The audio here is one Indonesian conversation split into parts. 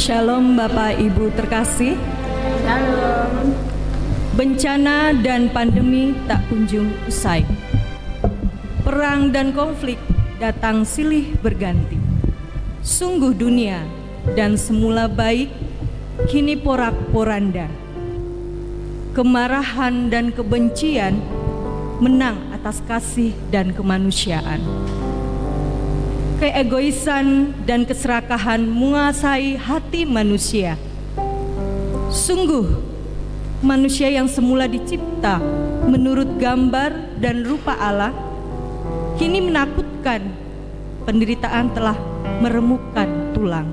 Shalom Bapak Ibu terkasih. Shalom. Bencana dan pandemi tak kunjung usai. Perang dan konflik datang silih berganti. Sungguh dunia dan semula baik kini porak-poranda. Kemarahan dan kebencian menang atas kasih dan kemanusiaan. Keegoisan dan keserakahan menguasai hati manusia. Sungguh, manusia yang semula dicipta menurut gambar dan rupa Allah, kini menakutkan. Penderitaan telah meremukkan tulang.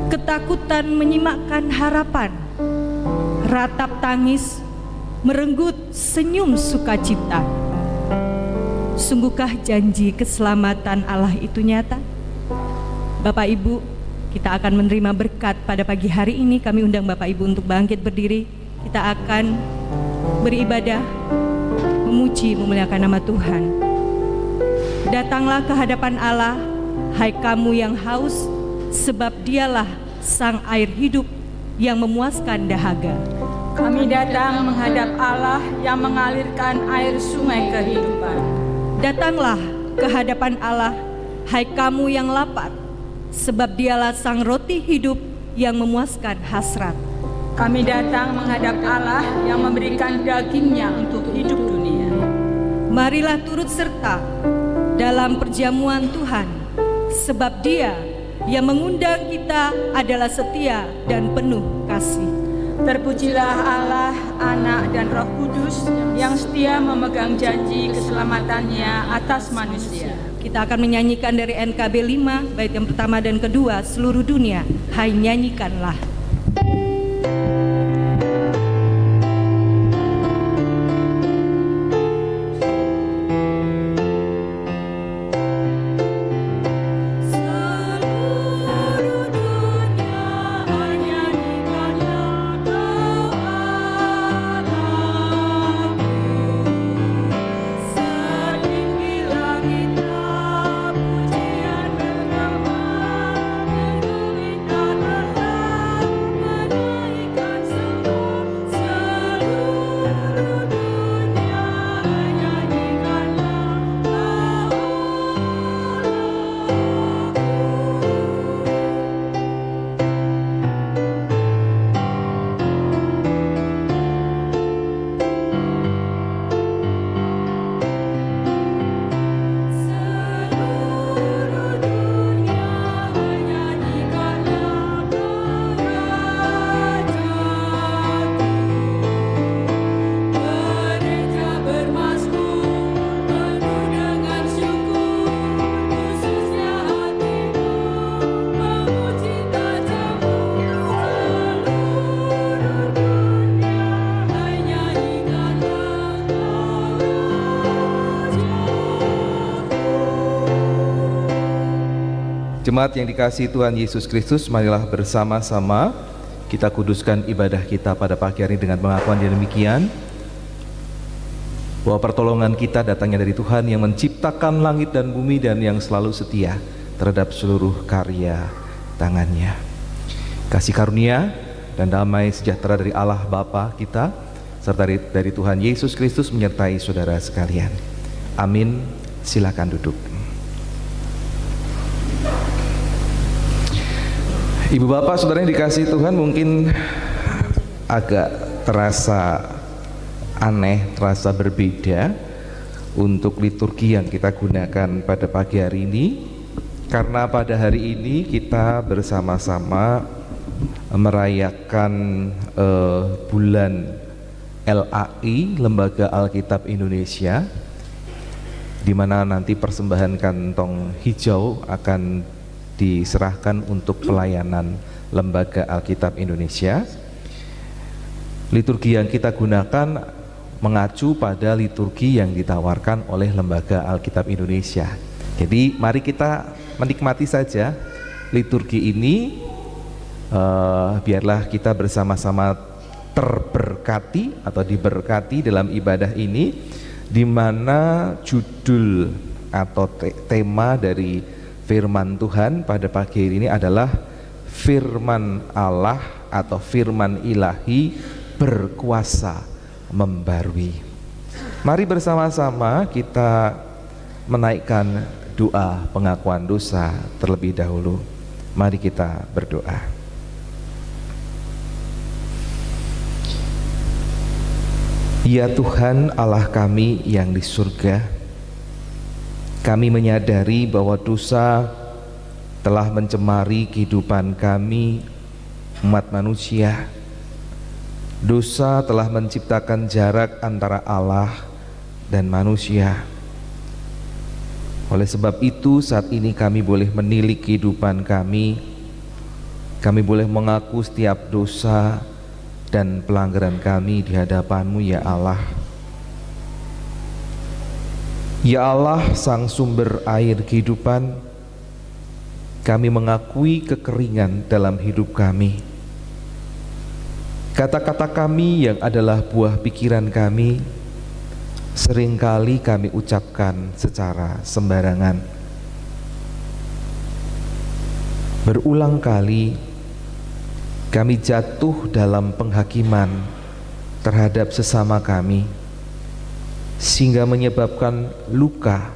Ketakutan menyimakkan harapan. Ratap tangis merenggut senyum sukacita. Sungguhkah janji keselamatan Allah itu nyata? Bapak Ibu, kita akan menerima berkat pada pagi hari ini. Kami undang Bapak Ibu untuk bangkit berdiri. Kita akan beribadah, memuji, memuliakan nama Tuhan. Datanglah ke hadapan Allah, hai kamu yang haus, sebab Dialah sang air hidup yang memuaskan dahaga. Kami datang menghadap Allah yang mengalirkan air sungai kehidupan. Datanglah ke hadapan Allah, hai kamu yang lapar, sebab Dialah sang roti hidup yang memuaskan hasrat. Kami datang menghadap Allah yang memberikan dagingnya untuk hidup dunia. Marilah turut serta dalam perjamuan Tuhan, sebab Dia yang mengundang kita adalah setia dan penuh kasih. Terpujilah Allah, Anak dan Roh Kudus yang setia memegang janji keselamatannya atas manusia. Kita akan menyanyikan dari NKB 5, bait yang pertama dan kedua, seluruh dunia, hai nyanyikanlah. Jemaat yang dikasihi Tuhan Yesus Kristus, marilah bersama-sama kita kuduskan ibadah kita pada pagi hari dengan pengakuan yang demikian, bahwa pertolongan kita datangnya dari Tuhan yang menciptakan langit dan bumi dan yang selalu setia terhadap seluruh karya tangannya. Kasih karunia dan damai sejahtera dari Allah Bapa kita serta dari Tuhan Yesus Kristus menyertai saudara sekalian. Amin. Silakan duduk. Ibu bapak saudara yang dikasihi Tuhan, mungkin agak terasa aneh, terasa berbeda untuk liturgi yang kita gunakan pada pagi hari ini, karena pada hari ini kita bersama-sama merayakan bulan LAI, Lembaga Alkitab Indonesia, di mana nanti persembahan kantong hijau akan diserahkan untuk pelayanan Lembaga Alkitab Indonesia. Liturgi yang kita gunakan mengacu pada liturgi yang ditawarkan oleh Lembaga Alkitab Indonesia. Jadi mari kita menikmati saja liturgi ini, biarlah kita bersama-sama terberkati atau diberkati dalam ibadah ini, di mana judul atau tema dari Firman Tuhan pada pagi hari ini adalah firman Allah atau firman ilahi berkuasa membarui. Mari bersama-sama kita menaikkan doa pengakuan dosa terlebih dahulu. Mari kita berdoa. Ya Tuhan Allah kami yang di surga, kami menyadari bahwa dosa telah mencemari kehidupan kami, umat manusia. Dosa telah menciptakan jarak antara Allah dan manusia. Oleh sebab itu saat ini kami boleh menilik kehidupan kami boleh mengaku setiap dosa dan pelanggaran kami di hadapan-Mu ya Allah. Ya Allah, Sang sumber air kehidupan, kami mengakui kekeringan dalam hidup kami. Kata-kata kami yang adalah buah pikiran kami seringkali kami ucapkan secara sembarangan. Berulang kali kami jatuh dalam penghakiman terhadap sesama kami, sehingga menyebabkan luka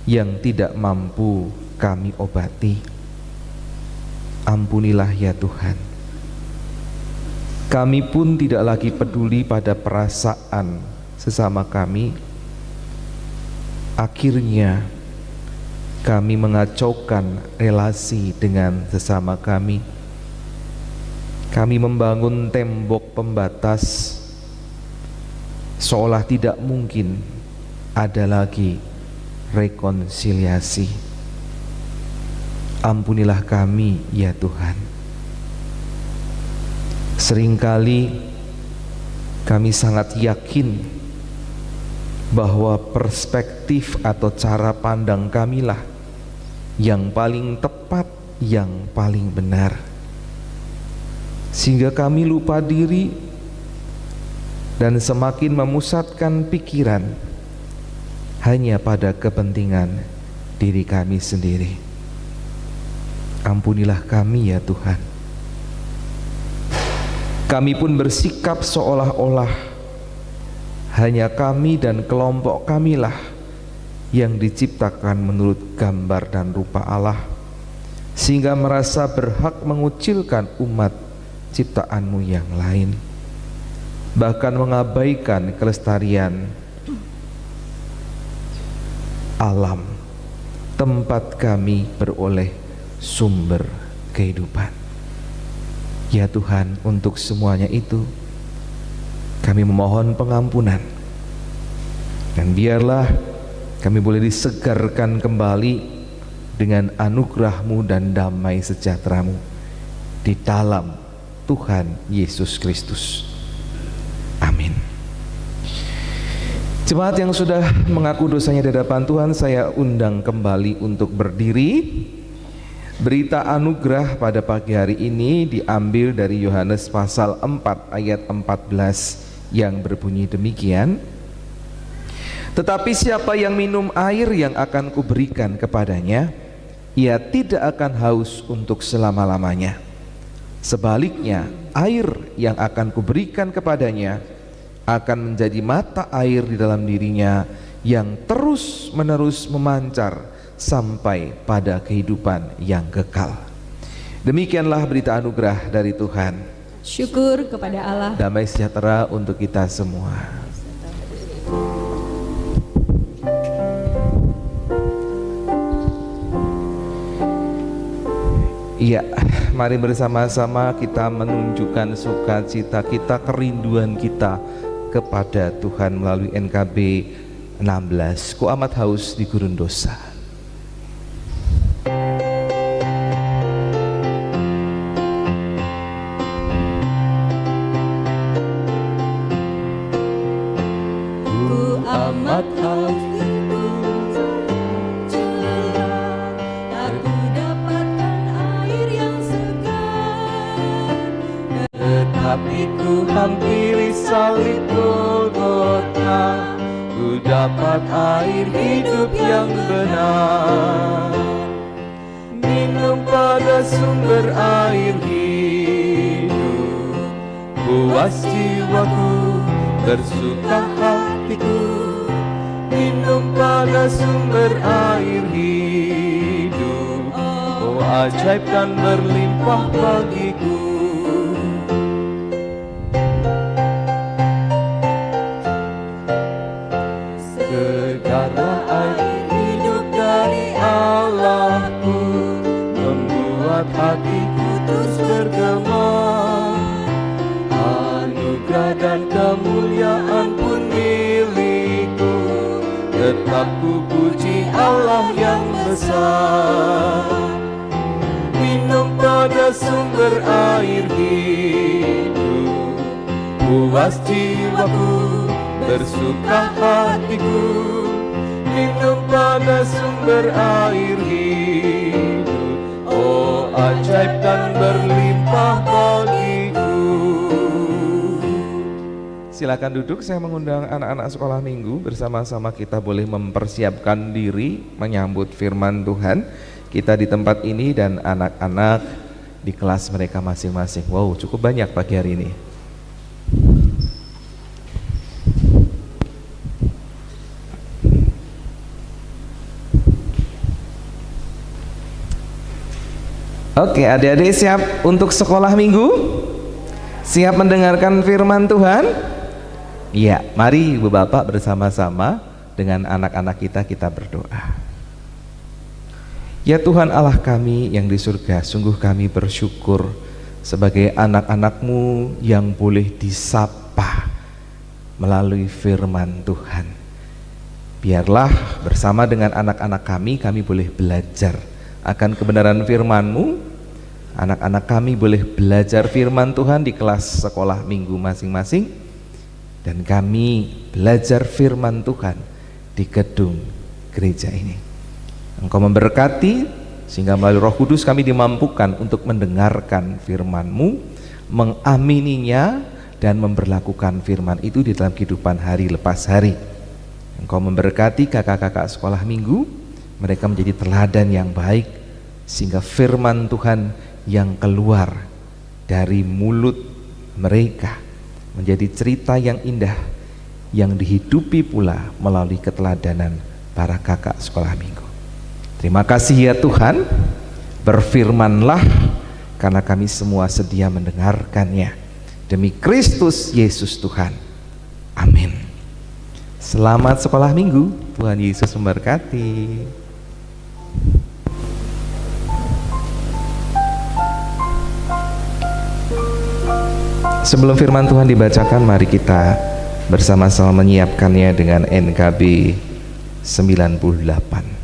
yang tidak mampu kami obati. Ampunilah ya Tuhan. Kami pun tidak lagi peduli pada perasaan sesama kami. Akhirnya kami mengacaukan relasi dengan sesama kami. Kami membangun tembok pembatas seolah tidak mungkin ada lagi rekonsiliasi. Ampunilah kami ya Tuhan. Seringkali kami sangat yakin bahwa perspektif atau cara pandang kamilah yang paling tepat, yang paling benar, sehingga kami lupa diri dan semakin memusatkan pikiran hanya pada kepentingan diri kami sendiri. Ampunilah kami ya Tuhan. Kami pun bersikap seolah-olah hanya kami dan kelompok kamilah yang diciptakan menurut gambar dan rupa Allah, sehingga merasa berhak mengucilkan umat ciptaan-Mu yang lain, bahkan mengabaikan kelestarian alam, tempat kami beroleh sumber kehidupan. Ya Tuhan, untuk semuanya itu kami memohon pengampunan, dan biarlah kami boleh disegarkan kembali dengan anugerah-Mu dan damai sejahtera-Mu di dalam Tuhan Yesus Kristus. Amin. Jemaat yang sudah mengaku dosanya di hadapan Tuhan, saya undang kembali untuk berdiri. Berita anugerah pada pagi hari ini diambil dari Yohanes pasal 4 ayat 14 yang berbunyi demikian. Tetapi siapa yang minum air yang akan kuberikan kepadanya, ia tidak akan haus untuk selama-lamanya. Sebaliknya, air yang akan kuberikan kepadanya akan menjadi mata air di dalam dirinya yang terus-menerus memancar sampai pada kehidupan yang kekal. Demikianlah berita anugerah dari Tuhan. Syukur kepada Allah. Damai sejahtera untuk kita semua. Iya, mari bersama-sama kita menunjukkan sukacita kita, kerinduan kita kepada Tuhan melalui NKB 16. Ku amat haus di gurun dosa. Ku amat haus tapi ku hampiri salib Golgota, ku dapat air hidup yang benar. minum pada sumber air hidup. Puas jiwaku, bersuka hatiku, minum pada sumber air hidup. Oh, ajaib dan berlimpah bagiku. Segarlah air hidup dari Allahku, membuat hatiku terus bergema. Anugerah dan kemuliaan pun milikku, tetap ku puji Allah yang besar. Minum pada sumber air hidup, puas jiwaku, bersuka hatiku, minum pada sumber air hidup. Oh, ajaib dan berlimpah bagiku. Silakan duduk, saya mengundang anak-anak sekolah minggu. Bersama-sama kita boleh mempersiapkan diri menyambut firman Tuhan. Kita di tempat ini dan anak-anak di kelas mereka masing-masing. Wow, cukup banyak pagi hari ini. Oke, adik-adik siap untuk sekolah minggu? Siap mendengarkan firman Tuhan? Iya, mari Ibu Bapak bersama-sama dengan anak-anak kita berdoa. Ya Tuhan Allah kami yang di surga, sungguh kami bersyukur sebagai anak-anak-Mu yang boleh disapa melalui firman Tuhan. Biarlah bersama dengan anak-anak kami boleh belajar akan kebenaran firman-Mu. Anak-anak kami boleh belajar firman Tuhan di kelas sekolah minggu masing-masing, dan kami belajar firman Tuhan di gedung gereja ini. Engkau memberkati sehingga melalui Roh Kudus kami dimampukan untuk mendengarkan firman-Mu, mengamininya, dan memberlakukan firman itu di dalam kehidupan hari lepas hari. Engkau memberkati kakak-kakak sekolah minggu, mereka menjadi teladan yang baik, sehingga firman Tuhan yang keluar dari mulut mereka menjadi cerita yang indah yang dihidupi pula melalui keteladanan para kakak sekolah minggu. Terima kasih ya Tuhan, berfirmanlah karena kami semua sedia mendengarkannya. Demi Kristus Yesus Tuhan. Amin. Selamat sekolah minggu, Tuhan Yesus memberkati. Sebelum firman Tuhan dibacakan, mari kita bersama-sama menyiapkannya dengan NKB 98.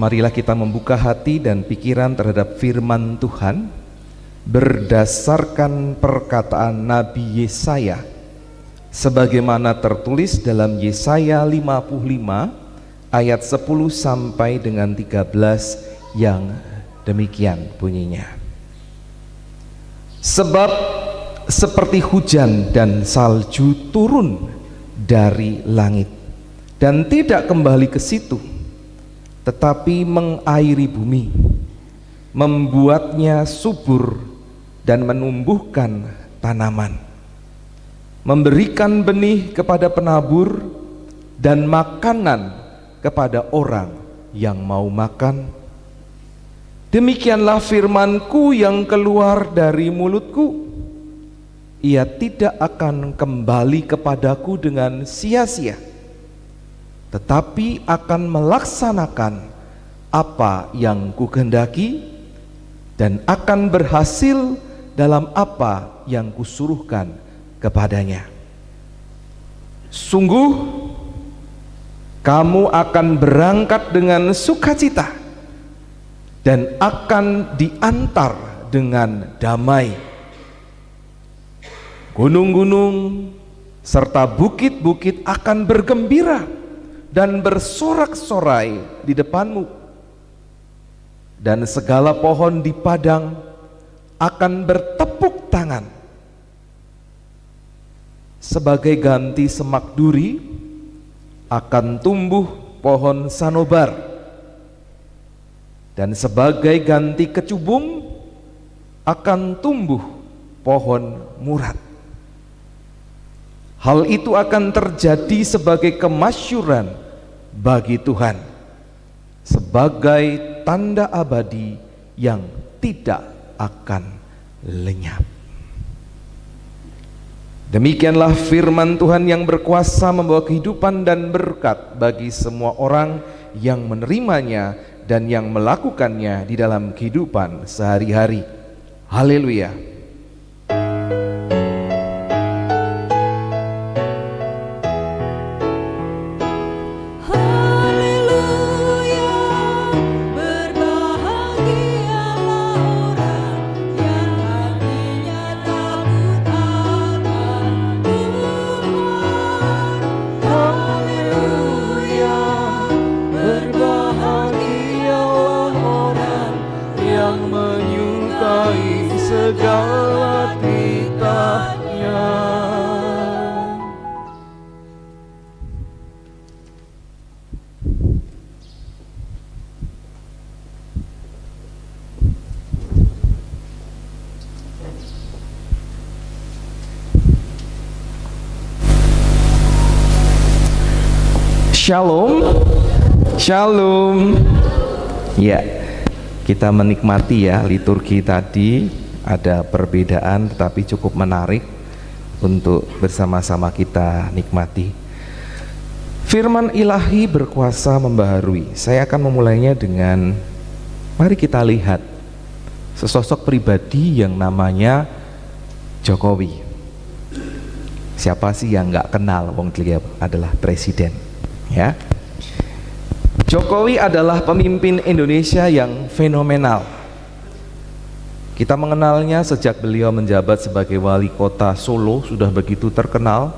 marilah kita membuka hati dan pikiran terhadap firman Tuhan berdasarkan perkataan Nabi Yesaya sebagaimana tertulis dalam Yesaya 55 ayat 10 sampai dengan 13 yang demikian bunyinya. Sebab seperti hujan dan salju turun dari langit dan tidak kembali ke situ, tetapi mengairi bumi, membuatnya subur dan menumbuhkan tanaman, memberikan benih kepada penabur dan makanan kepada orang yang mau makan. Demikianlah firman-Ku yang keluar dari mulut-Ku. Ia tidak akan kembali kepadaku dengan sia-sia, tetapi akan melaksanakan apa yang Kukehendaki dan akan berhasil dalam apa yang Kusuruhkan kepadanya. Sungguh kamu akan berangkat dengan sukacita dan akan diantar dengan damai. Gunung-gunung serta bukit-bukit akan bergembira dan bersorak-sorai di depanmu, dan segala pohon di padang akan bertepuk tangan. Sebagai ganti semak duri akan tumbuh pohon sanobar, dan sebagai ganti kecubung akan tumbuh pohon murad. Hal itu akan terjadi sebagai kemasyuran bagi Tuhan, sebagai tanda abadi yang tidak akan lenyap. Demikianlah firman Tuhan yang berkuasa membawa kehidupan dan berkat bagi semua orang yang menerimanya dan yang melakukannya di dalam kehidupan sehari-hari. Haleluya. Segala titahnya. Shalom, shalom. Ya, kita menikmati ya liturgi tadi. Ada perbedaan tetapi cukup menarik untuk bersama-sama kita nikmati. Firman ilahi berkuasa membaharui. Saya akan memulainya dengan, mari kita lihat sesosok pribadi yang namanya Jokowi. Siapa sih yang nggak kenal wong dia adalah presiden, ya. Jokowi adalah pemimpin Indonesia yang fenomenal. Kita mengenalnya sejak beliau menjabat sebagai wali kota Solo, sudah begitu terkenal.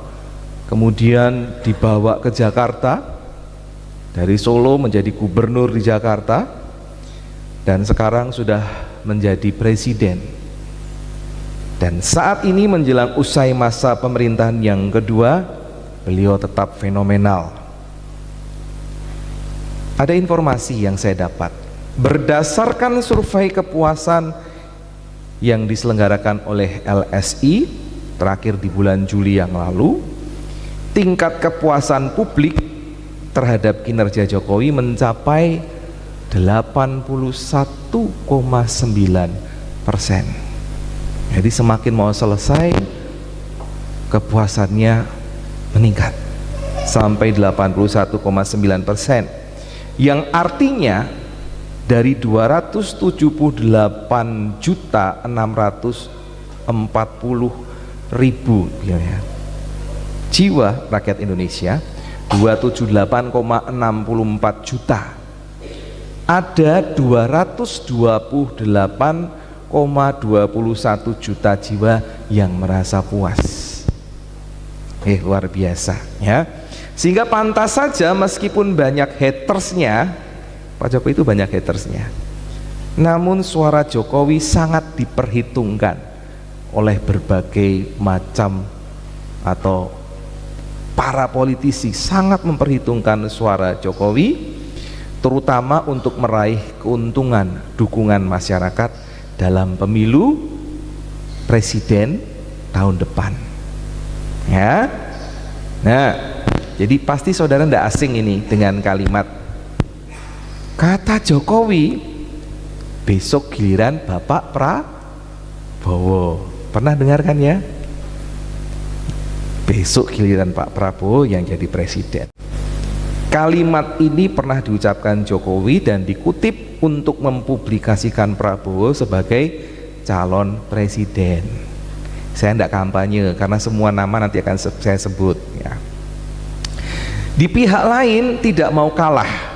Kemudian dibawa ke Jakarta, dari Solo menjadi gubernur di Jakarta, dan sekarang sudah menjadi presiden. Dan saat ini menjelang usai masa pemerintahan yang kedua, beliau tetap fenomenal. Ada informasi yang saya dapat, berdasarkan survei kepuasan yang diselenggarakan oleh LSI terakhir di bulan Juli yang lalu, tingkat kepuasan publik terhadap kinerja Jokowi mencapai 81,9%. Jadi semakin mau selesai, kepuasannya meningkat sampai 81,9%, yang artinya dari 277.640.000 ya, jiwa rakyat Indonesia, 278,64 juta ada 228,21 juta jiwa yang merasa puas. Luar biasa ya. Sehingga pantas saja meskipun banyak hatersnya, Pak Jokowi itu banyak hatersnya, namun suara Jokowi sangat diperhitungkan oleh berbagai macam atau para politisi sangat memperhitungkan suara Jokowi, terutama untuk meraih keuntungan dukungan masyarakat dalam pemilu presiden tahun depan ya. Nah, jadi pasti saudara tidak asing ini dengan kalimat kata Jokowi, besok giliran Bapak Prabowo. Pernah dengarkan ya? Besok giliran Pak Prabowo yang jadi presiden. Kalimat ini pernah diucapkan Jokowi dan dikutip untuk mempublikasikan Prabowo sebagai calon presiden. Saya tidak kampanye karena semua nama nanti akan saya sebut ya. Di pihak lain tidak mau kalah,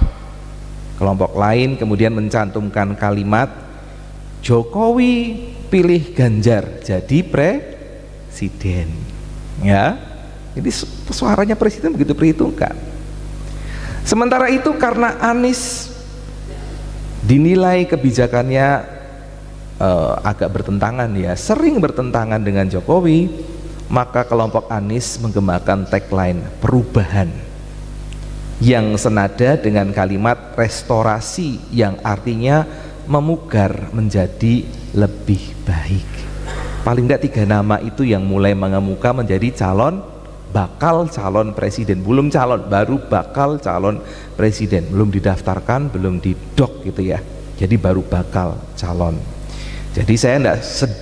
kelompok lain kemudian mencantumkan kalimat Jokowi pilih Ganjar jadi presiden ya. Jadi suaranya presiden begitu perhitungkan. Sementara itu karena Anies dinilai kebijakannya agak bertentangan ya, sering bertentangan dengan Jokowi, maka kelompok Anies mengembangkan tagline perubahan yang senada dengan kalimat restorasi yang artinya memugar menjadi lebih baik. Paling tidak 3 nama itu yang mulai mengemuka menjadi bakal calon presiden, belum calon, baru bakal calon presiden, belum didaftarkan, belum didok gitu ya, jadi baru bakal calon. Jadi saya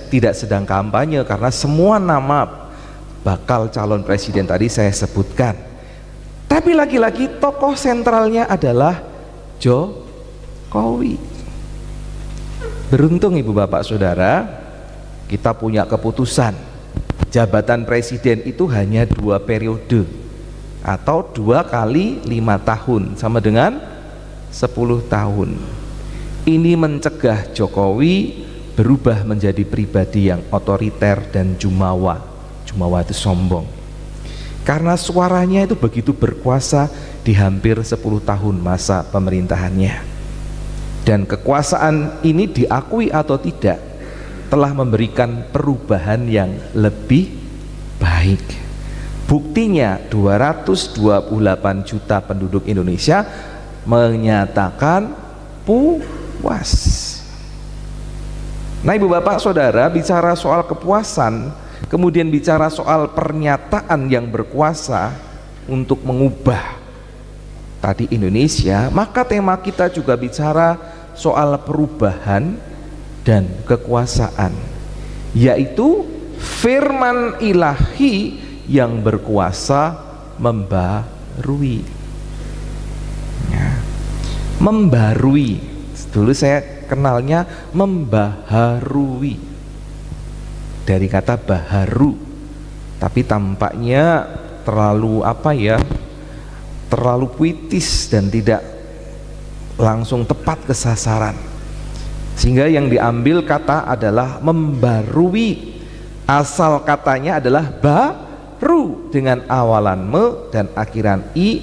tidak sedang kampanye karena semua nama bakal calon presiden tadi saya sebutkan, tapi lagi-lagi tokoh sentralnya adalah Jokowi. Beruntung ibu bapak saudara, kita punya keputusan jabatan presiden itu hanya 2 periode atau 2 kali 5 tahun sama dengan 10 tahun. Ini mencegah Jokowi berubah menjadi pribadi yang otoriter dan jumawa. Jumawa itu sombong. Karena suaranya itu begitu berkuasa di hampir 10 tahun masa pemerintahannya. Dan kekuasaan ini diakui atau tidak telah memberikan perubahan yang lebih baik. Buktinya 228 juta penduduk Indonesia menyatakan puas. Nah ibu bapak saudara, bicara soal kepuasan, kemudian bicara soal pernyataan yang berkuasa untuk mengubah tadi Indonesia, maka tema kita juga bicara soal perubahan dan kekuasaan, yaitu firman ilahi yang berkuasa membarui ya. Membarui, dulu saya kenalnya membaharui dari kata baharu, tapi tampaknya terlalu terlalu puitis dan tidak langsung tepat ke sasaran, sehingga yang diambil kata adalah membarui. Asal katanya adalah baru dengan awalan me dan akhiran i,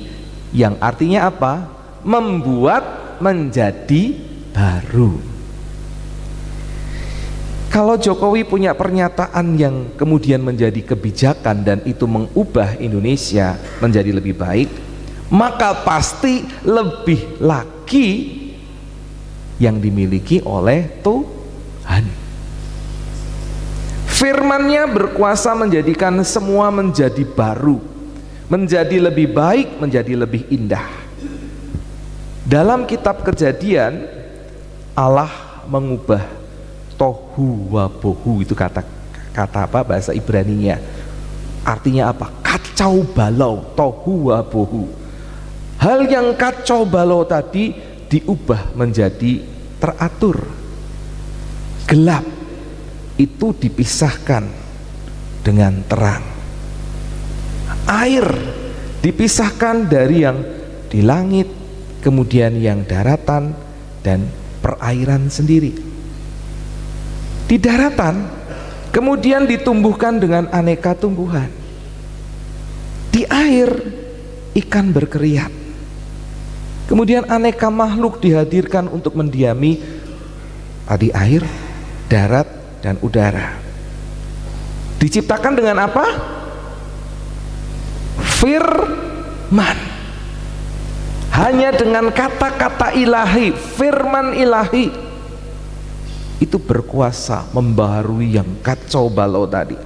yang artinya apa? Membuat menjadi baru. Kalau Jokowi punya pernyataan yang kemudian menjadi kebijakan dan itu mengubah Indonesia menjadi lebih baik, maka pasti lebih lagi yang dimiliki oleh Tuhan. Firman-Nya berkuasa menjadikan semua menjadi baru, menjadi lebih baik, menjadi lebih indah. Dalam kitab Kejadian, Allah mengubah tohu wa bohu, itu kata apa bahasa Ibraninya, artinya apa? Kacau balau, tohu wa bohu. Hal yang kacau balau tadi diubah menjadi teratur. Gelap itu dipisahkan dengan terang. Air dipisahkan dari yang di langit, kemudian yang daratan dan perairan sendiri. Di daratan kemudian ditumbuhkan dengan aneka tumbuhan. Di air ikan berkeriat. Kemudian aneka makhluk dihadirkan untuk mendiami di air, darat, dan udara. Diciptakan dengan apa? Firman. Hanya dengan kata-kata ilahi, firman ilahi, itu berkuasa membaharui yang kacau balau tadi.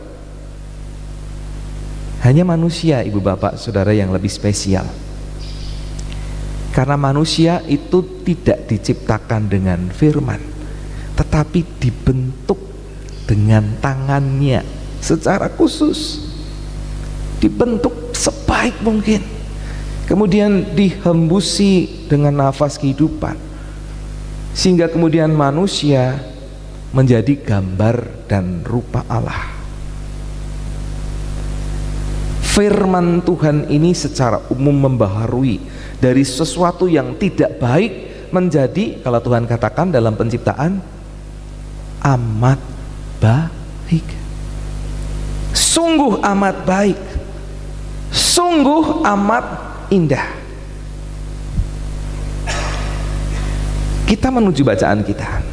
Hanya manusia, ibu bapak saudara, yang lebih spesial. Karena manusia itu tidak diciptakan dengan firman, tetapi dibentuk dengan tangannya secara khusus, dibentuk sebaik mungkin, kemudian dihembusi dengan nafas kehidupan, sehingga kemudian manusia menjadi gambar dan rupa Allah. Firman Tuhan ini secara umum membaharui dari sesuatu yang tidak baik menjadi, kalau Tuhan katakan dalam penciptaan, amat baik. Sungguh amat baik, sungguh amat indah. Kita menuju bacaan kita.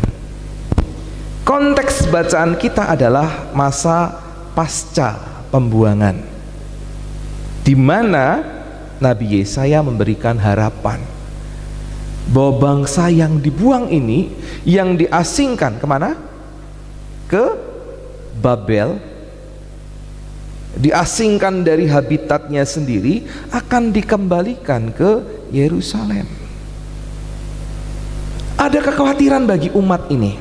Konteks bacaan kita adalah masa pasca pembuangan, di mana Nabi Yesaya memberikan harapan bahwa bangsa yang dibuang ini, yang diasingkan kemana? Ke Babel, diasingkan dari habitatnya sendiri, akan dikembalikan ke Yerusalem. Ada kekhawatiran bagi umat ini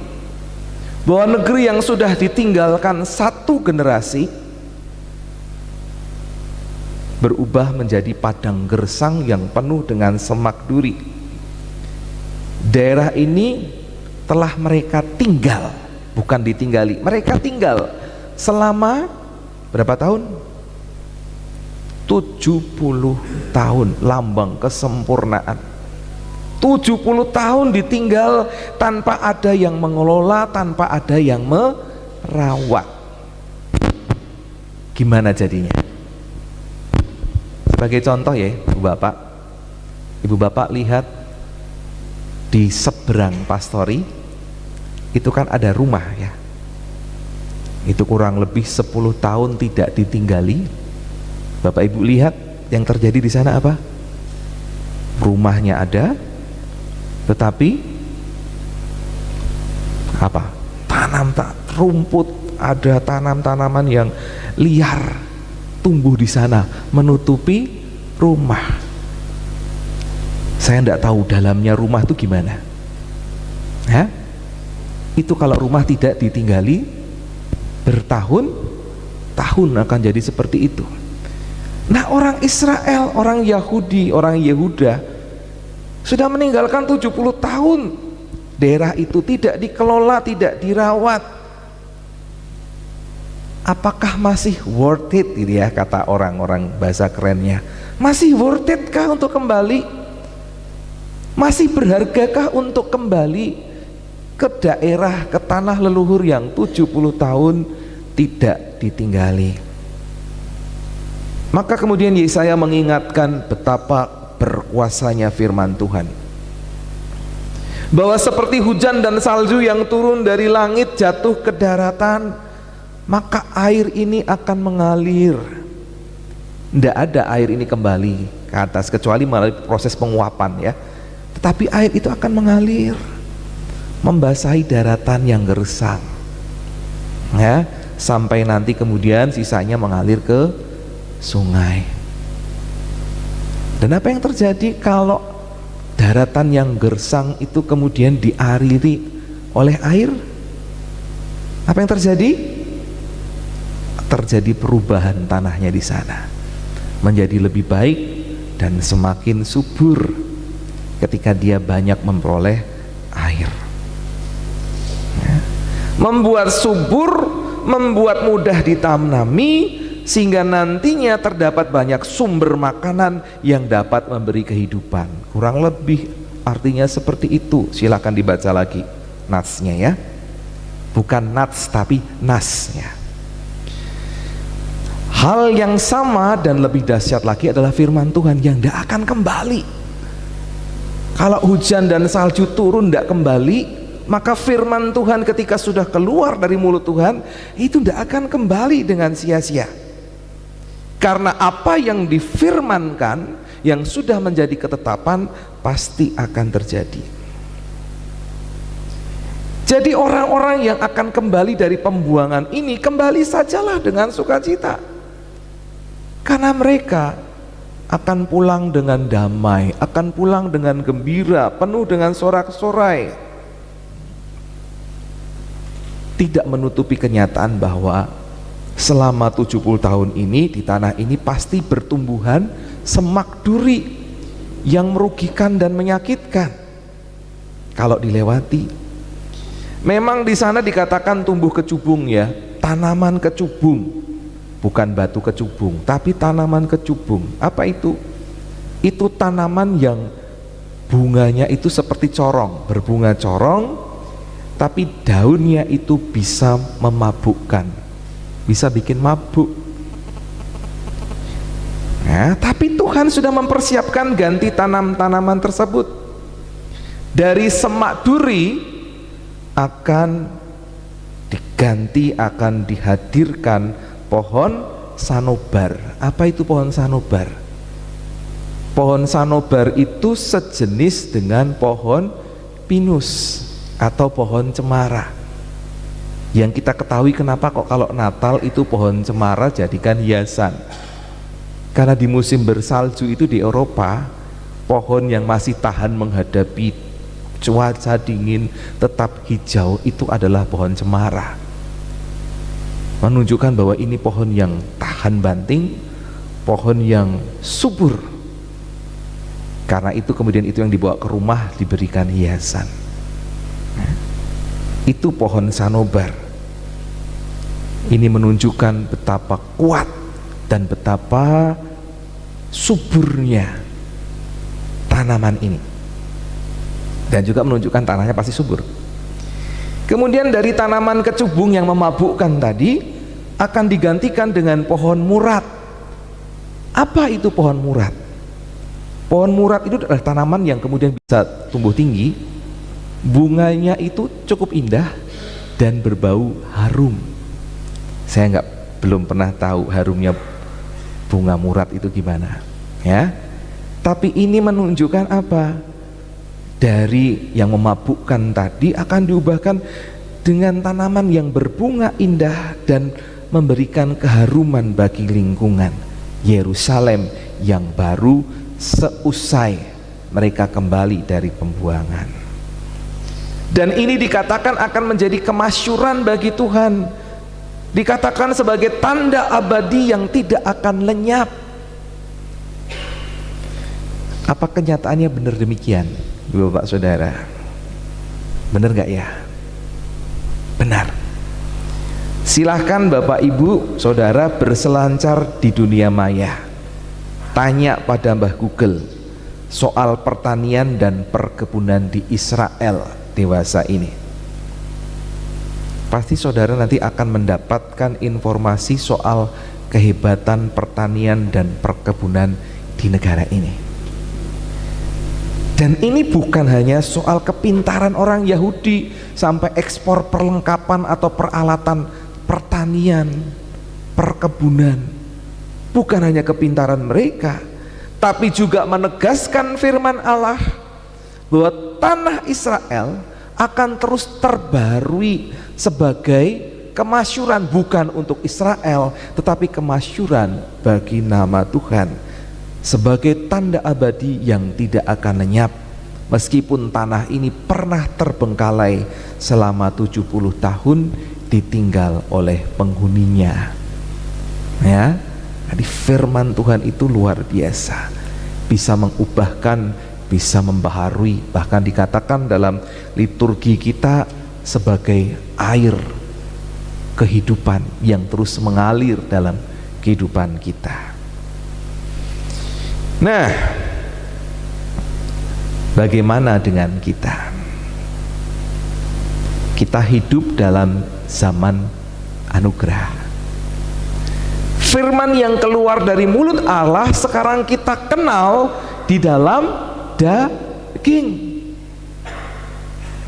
bahwa negeri yang sudah ditinggalkan satu generasi berubah menjadi padang gersang yang penuh dengan semak duri. Daerah ini telah mereka tinggal, bukan ditinggali, mereka tinggal selama berapa tahun? 70 tahun, lambang kesempurnaan. 70 tahun ditinggal tanpa ada yang mengelola, tanpa ada yang merawat. Gimana jadinya? Sebagai contoh ya, Ibu Bapak lihat di seberang Pastori itu kan ada rumah ya. Itu kurang lebih 10 tahun tidak ditinggali. Bapak Ibu lihat yang terjadi di sana apa? Rumahnya ada, tetapi apa? Rumput, ada tanam-tanaman yang liar tumbuh di sana menutupi rumah. Saya tidak tahu dalamnya rumah itu gimana. Itu kalau rumah tidak ditinggali bertahun-tahun akan jadi seperti itu. Nah, orang Israel, orang Yahudi, orang Yehuda sudah meninggalkan 70 tahun. Daerah itu tidak dikelola, tidak dirawat. Apakah masih worth it, gitu ya, kata orang-orang bahasa kerennya. Masih worth it kah untuk kembali? Masih berhargakah untuk kembali ke daerah, ke tanah leluhur yang 70 tahun tidak ditinggali? Maka kemudian Yesaya mengingatkan betapa berkuasanya firman Tuhan, bahwa seperti hujan dan salju yang turun dari langit jatuh ke daratan, maka air ini akan mengalir. Tidak ada air ini kembali ke atas kecuali melalui proses penguapan ya. Tetapi air itu akan mengalir, membasahi daratan yang gersang ya, sampai nanti kemudian sisanya mengalir ke sungai. Dan apa yang terjadi kalau daratan yang gersang itu kemudian dialiri oleh air? Apa yang terjadi? Terjadi perubahan tanahnya di sana menjadi lebih baik dan semakin subur ketika dia banyak memperoleh air ya. Membuat subur, membuat mudah ditanami, sehingga nantinya terdapat banyak sumber makanan yang dapat memberi kehidupan. Kurang lebih artinya seperti itu. Silakan dibaca lagi nasnya ya. Bukan nats tapi nasnya. Hal yang sama dan lebih dahsyat lagi adalah firman Tuhan yang tidak akan kembali. Kalau hujan dan salju turun tidak kembali, maka firman Tuhan ketika sudah keluar dari mulut Tuhan itu tidak akan kembali dengan sia-sia. Karena apa yang difirmankan, yang sudah menjadi ketetapan, pasti akan terjadi. Jadi orang-orang yang akan kembali dari pembuangan ini, kembali sajalah dengan sukacita. Karena mereka akan pulang dengan damai, akan pulang dengan gembira, penuh dengan sorak-sorai. Tidak menutupi kenyataan bahwa selama 70 tahun ini di tanah ini pasti bertumbuhan semak duri yang merugikan dan menyakitkan kalau dilewati. Memang di sana dikatakan tumbuh kecubung ya, tanaman kecubung, bukan batu kecubung, tapi tanaman kecubung. Apa itu? Itu tanaman yang bunganya itu seperti corong, berbunga corong, tapi daunnya itu bisa memabukkan, bisa bikin mabuk. Nah, tapi Tuhan sudah mempersiapkan ganti tanaman tersebut. Dari semak duri akan diganti, akan dihadirkan pohon sanobar. Apa itu pohon sanobar? Pohon sanobar itu sejenis dengan pohon pinus atau pohon cemara. Yang kita ketahui kenapa kok kalau Natal itu pohon cemara jadikan hiasan. Karena di musim bersalju itu di Eropa, pohon yang masih tahan menghadapi cuaca dingin tetap hijau itu adalah pohon cemara. Menunjukkan bahwa ini pohon yang tahan banting, pohon yang subur. Karena itu kemudian itu yang dibawa ke rumah diberikan hiasan. Itu pohon sanobar. Ini menunjukkan betapa kuat dan betapa suburnya tanaman ini, dan juga menunjukkan tanahnya pasti subur. Kemudian dari tanaman kecubung yang memabukkan tadi akan digantikan dengan pohon murat. Apa itu pohon murat? Pohon murat itu adalah tanaman yang kemudian bisa tumbuh tinggi, bunganya itu cukup indah dan berbau harum. Saya belum pernah tahu harumnya bunga murat itu gimana ya. Tapi ini menunjukkan apa? Dari yang memabukkan tadi akan diubahkan dengan tanaman yang berbunga indah dan memberikan keharuman bagi lingkungan Yerusalem yang baru seusai mereka kembali dari pembuangan. Dan ini dikatakan akan menjadi kemasyuran bagi Tuhan. Dikatakan sebagai tanda abadi yang tidak akan lenyap. Apa kenyataannya benar demikian, Bapak Saudara? Benar gak ya? Benar. Silahkan Bapak Ibu Saudara berselancar di dunia maya, tanya pada Mbah Google soal pertanian dan perkebunan di Israel dewasa ini. Pasti saudara nanti akan mendapatkan informasi soal kehebatan pertanian dan perkebunan di negara ini. Dan ini bukan hanya soal kepintaran orang Yahudi sampai ekspor perlengkapan atau peralatan pertanian, perkebunan. Bukan hanya kepintaran mereka, tapi juga menegaskan firman Allah bahwa tanah Israel akan terus terbarui sebagai kemasyuran, bukan untuk Israel tetapi kemasyuran bagi nama Tuhan, sebagai tanda abadi yang tidak akan lenyap meskipun tanah ini pernah terbengkalai selama 70 tahun ditinggal oleh penghuninya ya. Jadi firman Tuhan itu luar biasa, bisa mengubahkan, bisa membaharui, bahkan dikatakan dalam liturgi kita sebagai air kehidupan yang terus mengalir dalam kehidupan kita. Nah, Bagaimana dengan kita? Kita hidup dalam zaman anugerah. Firman yang keluar dari mulut Allah sekarang kita kenal di dalam daging.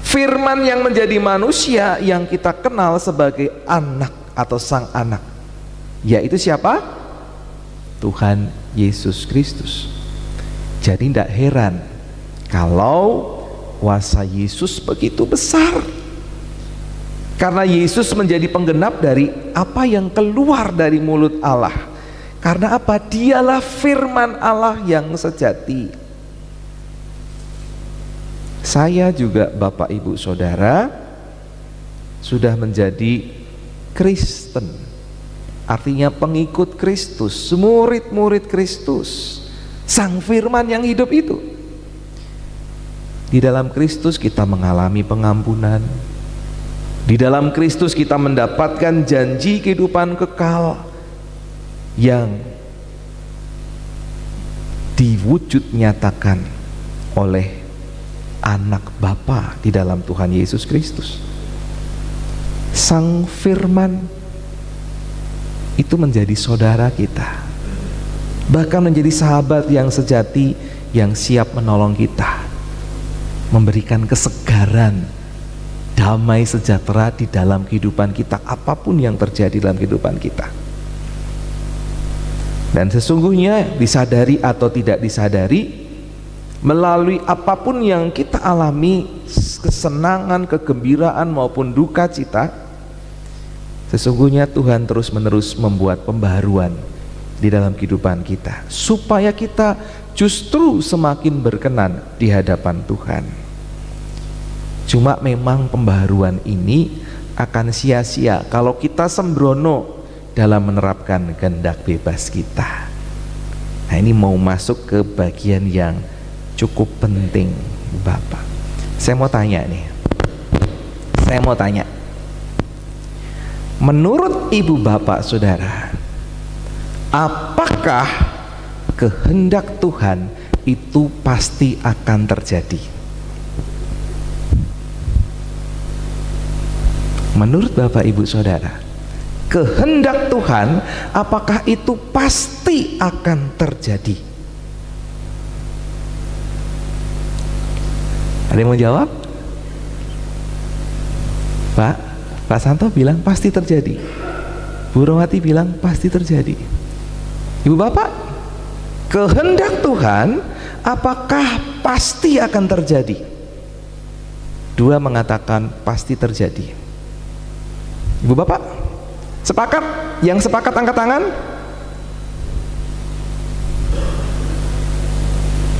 Firman yang menjadi manusia yang kita kenal sebagai anak atau sang anak, yaitu siapa? Tuhan Yesus Kristus. Jadi tidak heran kalau kuasa Yesus begitu besar, karena Yesus menjadi penggenap dari apa yang keluar dari mulut Allah. Karena apa? Dialah firman Allah yang sejati. Saya juga Bapak Ibu Saudara sudah menjadi Kristen, artinya pengikut Kristus, murid-murid Kristus, Sang Firman yang hidup itu. Di dalam Kristus kita mengalami pengampunan. Di dalam Kristus kita mendapatkan janji kehidupan kekal yang diwujud nyatakan oleh anak Bapa di dalam Tuhan Yesus Kristus. Sang Firman itu menjadi saudara kita, bahkan menjadi sahabat yang sejati yang siap menolong kita, memberikan kesegaran, damai sejahtera di dalam kehidupan kita, apapun yang terjadi dalam kehidupan kita. Dan sesungguhnya disadari atau tidak disadari, melalui apapun yang kita alami, kesenangan, kegembiraan maupun duka cita, sesungguhnya Tuhan terus-menerus membuat pembaharuan di dalam kehidupan kita, supaya kita justru semakin berkenan di hadapan Tuhan. Cuma memang pembaharuan ini akan sia-sia kalau kita sembrono dalam menerapkan kehendak bebas kita. Nah, ini mau masuk ke bagian yang cukup penting, Bapak. Saya mau tanya nih. Menurut Ibu Bapak Saudara, apakah kehendak Tuhan itu pasti akan terjadi? Menurut Bapak Ibu Saudara, kehendak Tuhan apakah itu pasti akan terjadi? Ada yang mau jawab? Pak Santo bilang pasti terjadi. Bu Romati bilang pasti terjadi. Ibu Bapak, kehendak Tuhan apakah pasti akan terjadi? Dua mengatakan pasti terjadi. Ibu Bapak sepakat? Yang sepakat angkat tangan.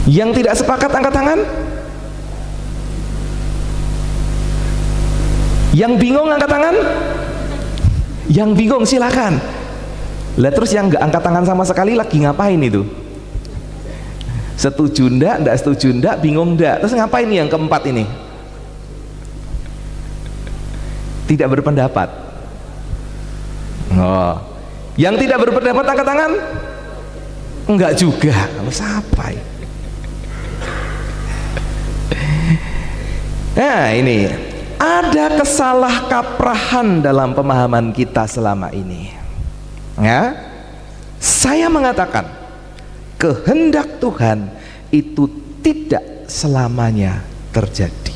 Yang tidak sepakat angkat tangan. Yang bingung angkat tangan. Yang bingung silakan. Lah terus yang nggak angkat tangan sama sekali lagi ngapain itu? Setuju ndak setuju ndak, bingung ndak, terus ngapain nih yang keempat ini? Tidak berpendapat. Oh, yang tidak berpendapat angkat tangan? Enggak juga. Kamu siapa ya? Nah ini ada kesalah kaprahan dalam pemahaman kita selama ini. Ya, saya mengatakan kehendak Tuhan itu tidak selamanya terjadi.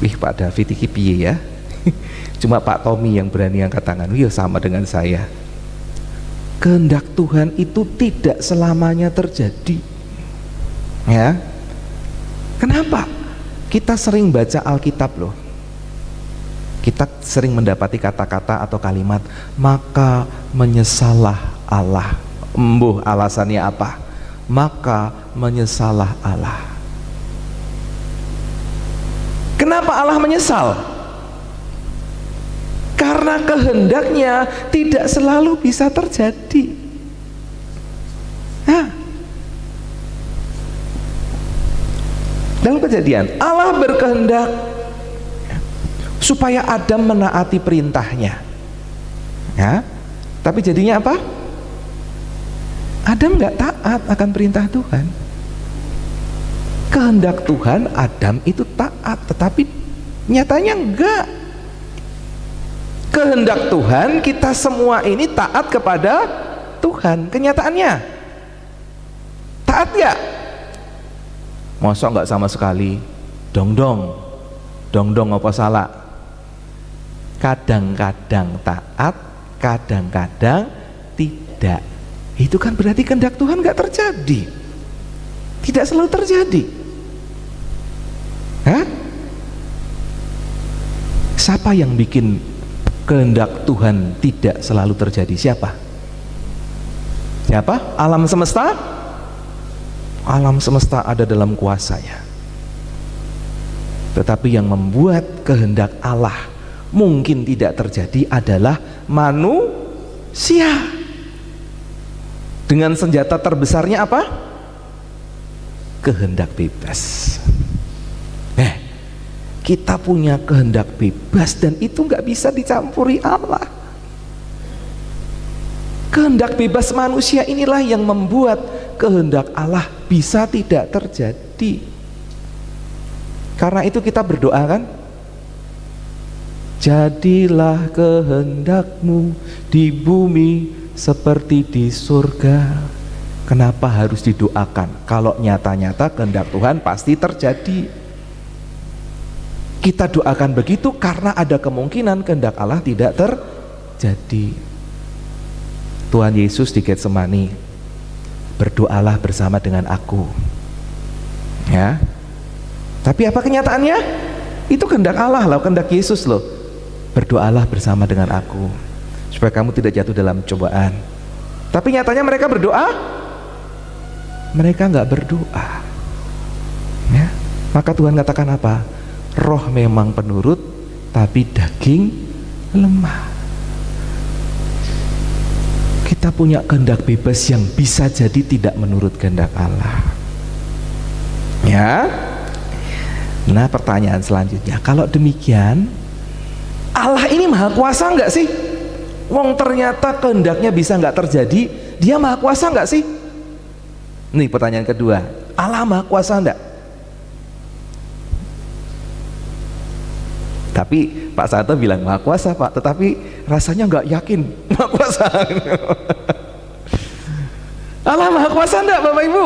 Wih, Pak David iki piye ya? Cuma Pak Tommy yang berani angkat tangan. Wih, sama dengan saya. Kehendak Tuhan itu tidak selamanya terjadi. Ya. Kenapa? Kita sering baca Alkitab loh. Kita sering mendapati kata-kata atau kalimat, maka menyesallah Allah. Embuh, alasannya apa? Maka menyesallah Allah. Kenapa Allah menyesal? Karena kehendaknya tidak selalu bisa terjadi. Nah, dalam Kejadian, Allah berkehendak supaya Adam menaati perintahnya, ya. Tapi jadinya apa? Adam nggak taat akan perintah Tuhan. kehendak Tuhan Adam itu taat, tetapi nyatanya enggak. Kehendak Tuhan kita semua ini taat kepada Tuhan. Kenyataannya taat gak? Masa enggak sama sekali? Dong apa salah? Kadang-kadang taat, kadang-kadang tidak. Itu kan berarti kehendak Tuhan enggak terjadi. Tidak selalu terjadi. Hah? Siapa yang bikin kehendak Tuhan tidak selalu terjadi? Siapa? Alam semesta? Alam semesta ada dalam kuasanya. Tetapi yang membuat kehendak Allah mungkin tidak terjadi adalah manusia. Dengan senjata terbesarnya apa? Kehendak bebas. Kita punya kehendak bebas dan itu nggak bisa dicampuri Allah. Kehendak bebas manusia inilah yang membuat kehendak Allah bisa tidak terjadi. Karena itu kita berdoa kan, jadilah kehendakmu di bumi seperti di surga. Kenapa harus didoakan? Kalau nyata-nyata kehendak Tuhan pasti terjadi. Kita doakan begitu karena ada kemungkinan kehendak Allah tidak terjadi. Tuhan Yesus di Getsemani, berdoalah bersama dengan aku. Ya. Tapi apa kenyataannya? Itu kehendak Allah loh, kehendak Yesus loh. Berdoalah bersama dengan aku supaya kamu tidak jatuh dalam cobaan. Tapi nyatanya mereka berdoa? Mereka nggak berdoa. Ya. Maka Tuhan katakan apa? Roh memang penurut, tapi daging lemah. Kita punya kehendak bebas yang bisa jadi tidak menurut kehendak Allah. Ya. Nah, pertanyaan selanjutnya, kalau demikian, Allah ini maha kuasa nggak sih? Wong ternyata kehendaknya bisa nggak terjadi, dia maha kuasa nggak sih? Nih pertanyaan kedua, Allah maha kuasa nggak? Tapi Pak Santo bilang maha kuasa Pak, tetapi rasanya nggak yakin maha kuasa. Allah maha kuasa enggak Bapak Ibu?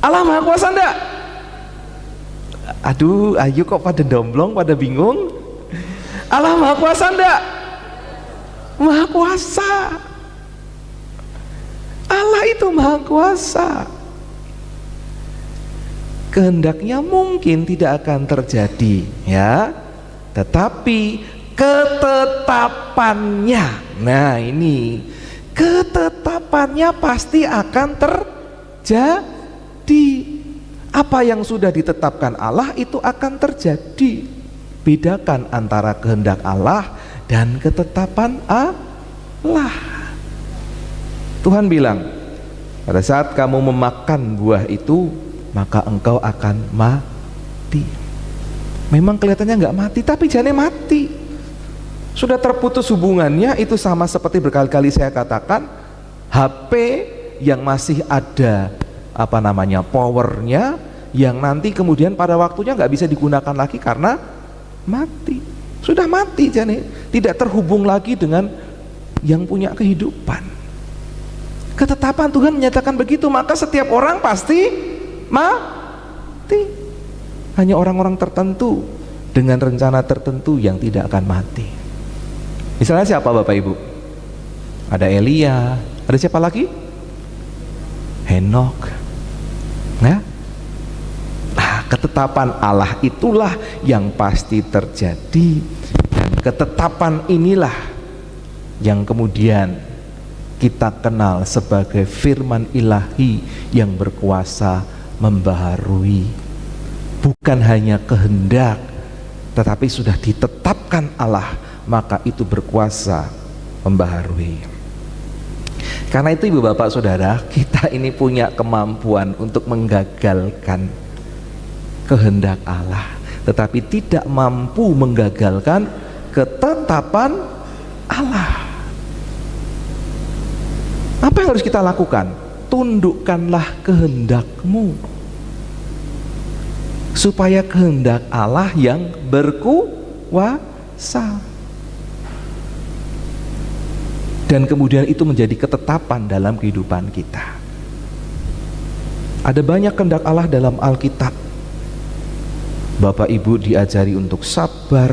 Allah maha kuasa enggak? Aduh, ayo kok pada domblong, pada bingung. Allah maha kuasa enggak? Maha kuasa. Allah itu maha kuasa. Kehendaknya mungkin tidak akan terjadi, ya, tetapi ketetapannya, nah ini ketetapannya pasti akan terjadi. Apa yang sudah ditetapkan Allah itu akan terjadi. Bedakan antara kehendak Allah dan ketetapan Allah. Tuhan bilang, pada saat kamu memakan buah itu, maka engkau akan mati. Memang kelihatannya nggak mati, tapi jangan mati. Sudah terputus hubungannya, itu sama seperti berkali-kali saya katakan, HP yang masih ada powernya, yang nanti kemudian pada waktunya nggak bisa digunakan lagi karena mati. Sudah mati, jadi tidak terhubung lagi dengan yang punya kehidupan. Ketetapan Tuhan menyatakan begitu, maka setiap orang pasti mati. Hanya orang-orang tertentu dengan rencana tertentu yang tidak akan mati. Misalnya siapa Bapak Ibu? Ada Elia, ada siapa lagi? Henok. Nah, ketetapan Allah itulah yang pasti terjadi, dan ketetapan inilah yang kemudian kita kenal sebagai firman ilahi yang berkuasa membaharui. Bukan hanya kehendak, tetapi sudah ditetapkan Allah, maka itu berkuasa membaharui. Karena itu Ibu Bapak Saudara, kita ini punya kemampuan untuk menggagalkan kehendak Allah, tetapi tidak mampu menggagalkan ketetapan Allah. Apa yang harus kita lakukan? tundukkanlah kehendak-Mu, supaya kehendak Allah yang berkuasa. Dan kemudian itu menjadi ketetapan dalam kehidupan kita. Ada banyak kehendak Allah dalam Alkitab. Bapak Ibu diajari untuk sabar,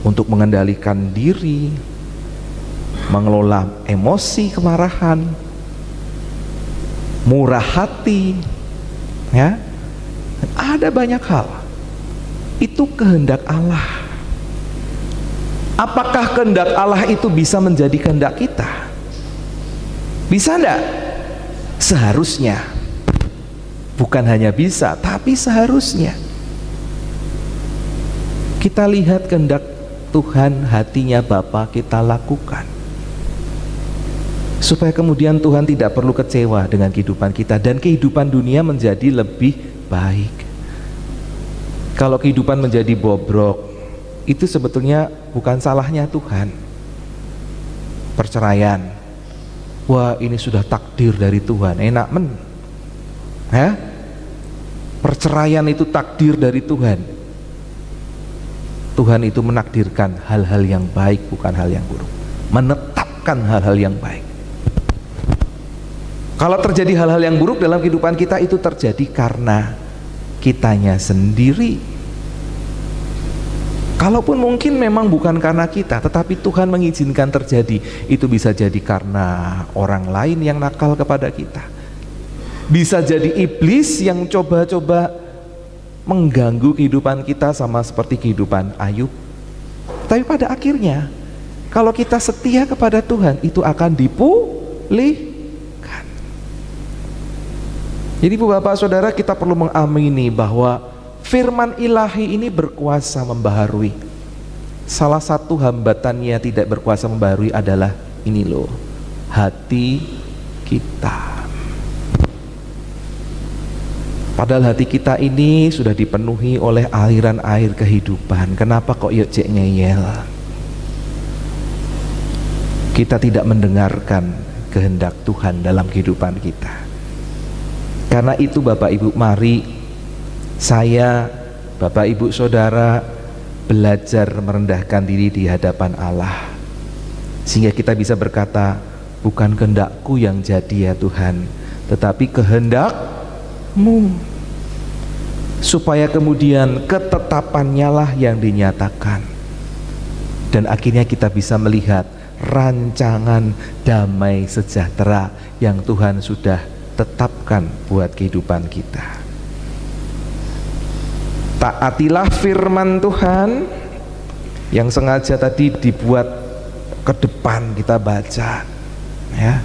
untuk mengendalikan diri, mengelola emosi kemarahan, murah hati, ya. Ada banyak hal. Itu kehendak Allah. Apakah kehendak Allah itu bisa menjadi kehendak kita? Bisa enggak? Seharusnya. Bukan hanya bisa, tapi seharusnya. Kita lihat kehendak Tuhan, hatinya Bapa kita lakukan, supaya kemudian Tuhan tidak perlu kecewa dengan kehidupan kita dan kehidupan dunia menjadi lebih baik. Kalau kehidupan menjadi bobrok, itu sebetulnya bukan salahnya Tuhan. Perceraian, wah ini sudah takdir dari Tuhan, enak men, ya? Perceraian itu takdir dari Tuhan. Tuhan itu menakdirkan hal-hal yang baik, bukan hal yang buruk, menetapkan hal-hal yang baik. Kalau terjadi hal-hal yang buruk dalam kehidupan kita, itu terjadi karena kitanya sendiri. Kalaupun mungkin memang bukan karena kita, tetapi Tuhan mengizinkan terjadi. Itu bisa jadi karena orang lain yang nakal kepada kita, bisa jadi iblis yang coba-coba mengganggu kehidupan kita, sama seperti kehidupan Ayub. Tapi pada akhirnya, kalau kita setia kepada Tuhan, itu akan dipulihkan. Jadi Ibu Bapak Saudara, kita perlu mengamini bahwa firman ilahi ini berkuasa membaharui. Salah satu hambatannya tidak berkuasa membaharui adalah ini loh, hati kita. Padahal hati kita ini sudah dipenuhi oleh aliran air kehidupan. Kenapa kok yuk cek ngeyel? Kita tidak mendengarkan kehendak Tuhan dalam kehidupan kita. Karena itu Bapak Ibu, mari saya, Bapak Ibu Saudara, belajar merendahkan diri di hadapan Allah, sehingga kita bisa berkata, bukan kehendakku yang jadi ya Tuhan, tetapi kehendak-Mu. Supaya kemudian ketetapannya lah yang dinyatakan, dan akhirnya kita bisa melihat rancangan damai sejahtera yang Tuhan sudah tetapkan buat kehidupan kita. Taatilah firman Tuhan yang sengaja tadi dibuat ke depan kita baca, ya,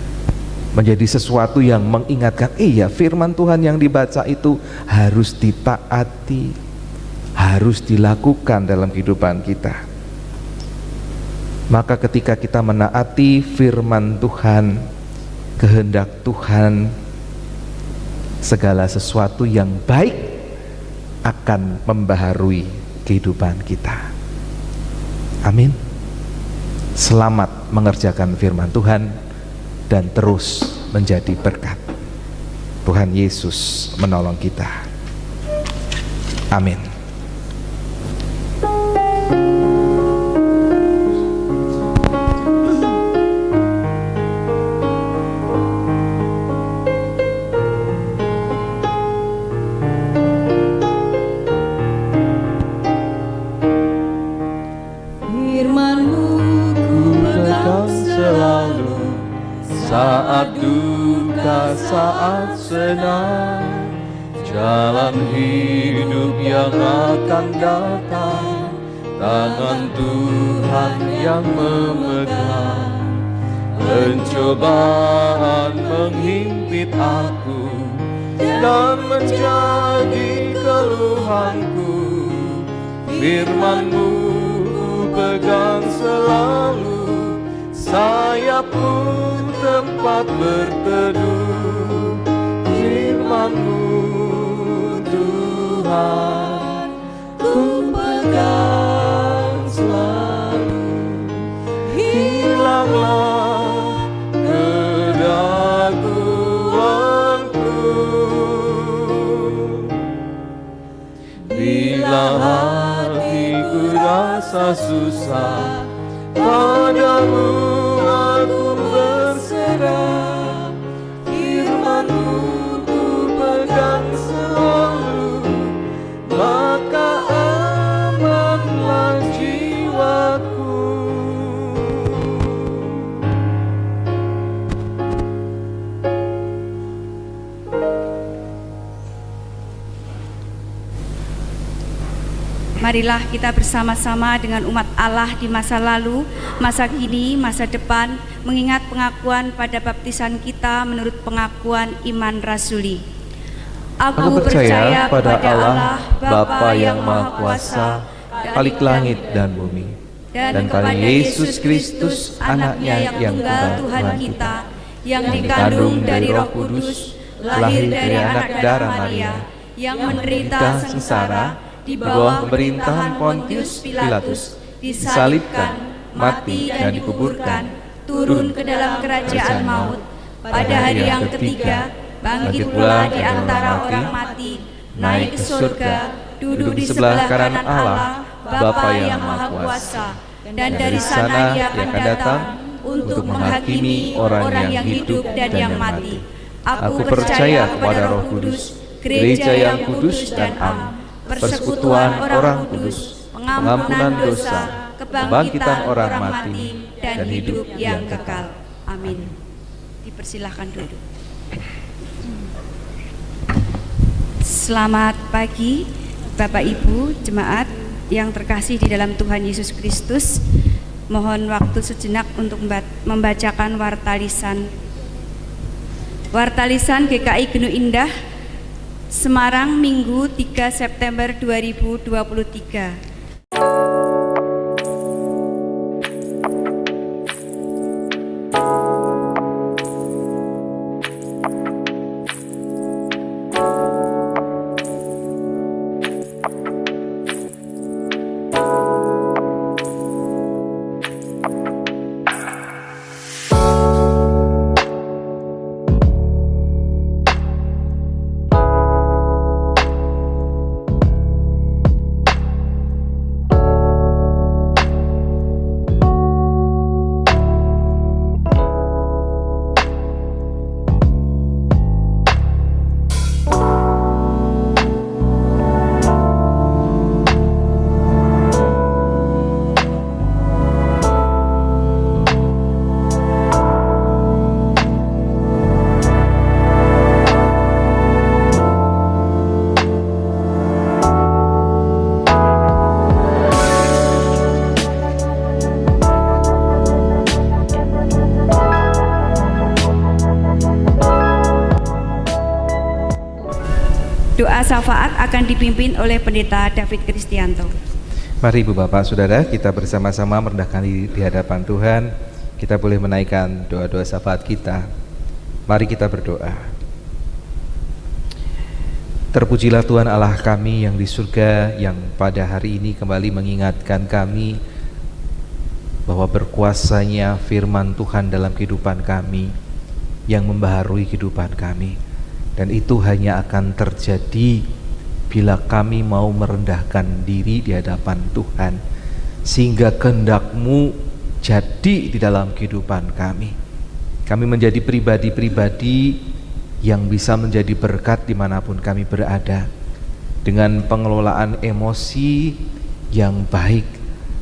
menjadi sesuatu yang mengingatkan, iya firman Tuhan yang dibaca itu harus ditaati, harus dilakukan dalam kehidupan kita. Maka ketika kita menaati firman Tuhan, kehendak Tuhan, segala sesuatu yang baik akan membaharui kehidupan kita. Amin. Selamat mengerjakan firman Tuhan dan terus menjadi berkat. Tuhan Yesus menolong kita. Amin. Saat duka, saat senang, jalan hidup yang akan datang, tangan Tuhan yang memegang. Pencobaan menghimpit aku dan menjadi keluhanku, firman-Mu ku pegang selalu, sayapku tempat berteduh, firman-Mu Tuhan ku pegang selalu. Hilanglah keraguan, masa susah, padamu aku berserah. Firman-Mu ku pegang selalu, maka amanlah jiwaku. Marilah kita bersama-sama dengan umat Allah di masa lalu, masa kini, masa depan, mengingat pengakuan pada baptisan kita menurut pengakuan iman rasuli. Aku percaya pada Allah, Bapa yang Maha Kuasa, Khalik langit dan bumi, dan pada Yesus Kristus, Anaknya yang tunggal Tuhan kita, yang dikandung dari Roh Kudus, lahir dari anak darah Maria, yang menderita sengsara di bawah pemerintahan Pontius Pilatus, disalibkan, mati dan dikuburkan, turun ke dalam kerajaan maut, pada hari yang ketiga bangkit pula di antara orang mati, naik ke surga, duduk di sebelah kanan Allah, Bapa yang Maha Kuasa, dan dari sana Dia akan datang untuk menghakimi orang yang hidup dan yang mati. Aku percaya kepada Roh Kudus, gereja yang kudus dan am, persekutuan orang kudus, pengampunan dosa, kebangkitan orang mati, dan hidup yang kekal. Amin. Dipersilahkan duduk. Selamat pagi Bapak Ibu jemaat yang terkasih di dalam Tuhan Yesus Kristus. Mohon waktu sejenak untuk membacakan wartalisan GKI Genuk Indah Semarang, Minggu 3 September 2023. Doa syafaat akan dipimpin oleh Pendeta David Kristianto. Mari Ibu Bapak Saudara, kita bersama-sama merendahkan diri di hadapan Tuhan. Kita boleh menaikkan doa-doa syafaat kita. Mari kita berdoa. Terpujilah Tuhan Allah kami yang di surga, yang pada hari ini kembali mengingatkan kami bahwa berkuasanya firman Tuhan dalam kehidupan kami, yang membaharui kehidupan kami. Dan itu hanya akan terjadi bila kami mau merendahkan diri di hadapan Tuhan, sehingga kehendak-Mu jadi di dalam kehidupan kami. Kami menjadi pribadi-pribadi yang bisa menjadi berkat dimanapun kami berada, dengan pengelolaan emosi yang baik,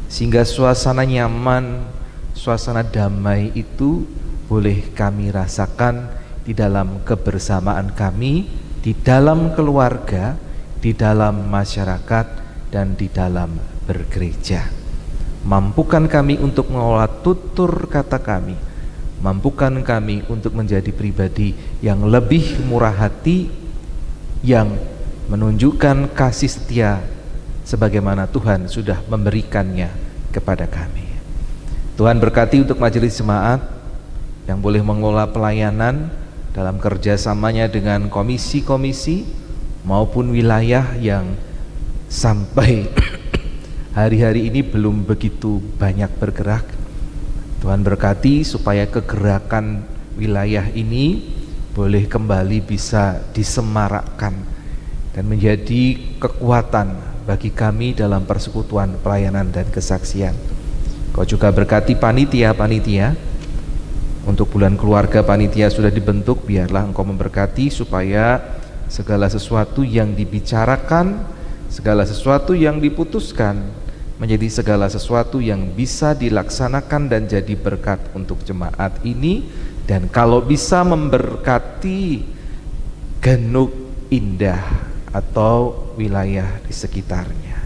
sehingga suasana nyaman, suasana damai itu boleh kami rasakan di dalam kebersamaan kami, di dalam keluarga, di dalam masyarakat, dan di dalam bergereja. Mampukan kami untuk mengolah tutur kata kami, mampukan kami untuk menjadi pribadi yang lebih murah hati, yang menunjukkan kasih setia sebagaimana Tuhan sudah memberikannya kepada kami. Tuhan berkati untuk majelis jemaat yang boleh mengelola pelayanan dalam kerjasamanya dengan komisi-komisi maupun wilayah yang sampai hari-hari ini belum begitu banyak bergerak. Tuhan berkati supaya kegerakan wilayah ini boleh kembali bisa disemarakkan dan menjadi kekuatan bagi kami dalam persekutuan, pelayanan, dan kesaksian. Kau juga berkati panitia-panitia. Untuk bulan keluarga panitia sudah dibentuk, biarlah Engkau memberkati supaya segala sesuatu yang dibicarakan, segala sesuatu yang diputuskan menjadi segala sesuatu yang bisa dilaksanakan dan jadi berkat untuk jemaat ini, dan kalau bisa memberkati Genuk Indah atau wilayah di sekitarnya.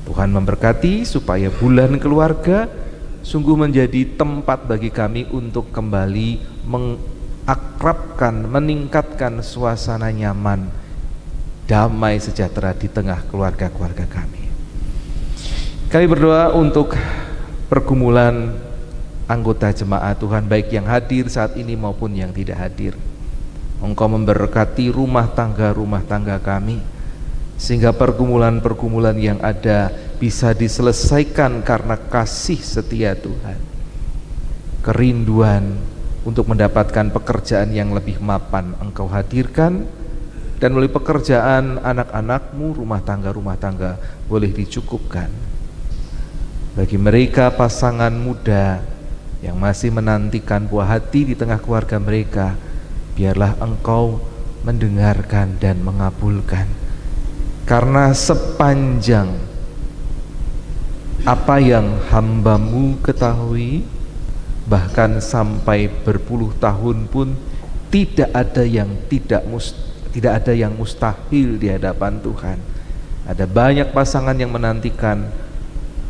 Tuhan memberkati supaya bulan keluarga sungguh menjadi tempat bagi kami untuk kembali mengakrabkan, meningkatkan suasana nyaman, damai sejahtera di tengah keluarga-keluarga kami. Kami berdoa untuk pergumulan anggota jemaat Tuhan, baik yang hadir saat ini maupun yang tidak hadir. Engkau memberkati rumah tangga kami, sehingga pergumulan-pergumulan yang ada bisa diselesaikan karena kasih setia Tuhan. Kerinduan untuk mendapatkan pekerjaan yang lebih mapan Engkau hadirkan, dan melalui pekerjaan anak-anakmu, rumah tangga boleh dicukupkan. Bagi mereka pasangan muda yang masih menantikan buah hati di tengah keluarga mereka, biarlah Engkau mendengarkan dan mengabulkan. Karena sepanjang apa yang hamba-Mu ketahui, bahkan sampai berpuluh tahun pun tidak ada yang mustahil di hadapan Tuhan. Ada banyak pasangan yang menantikan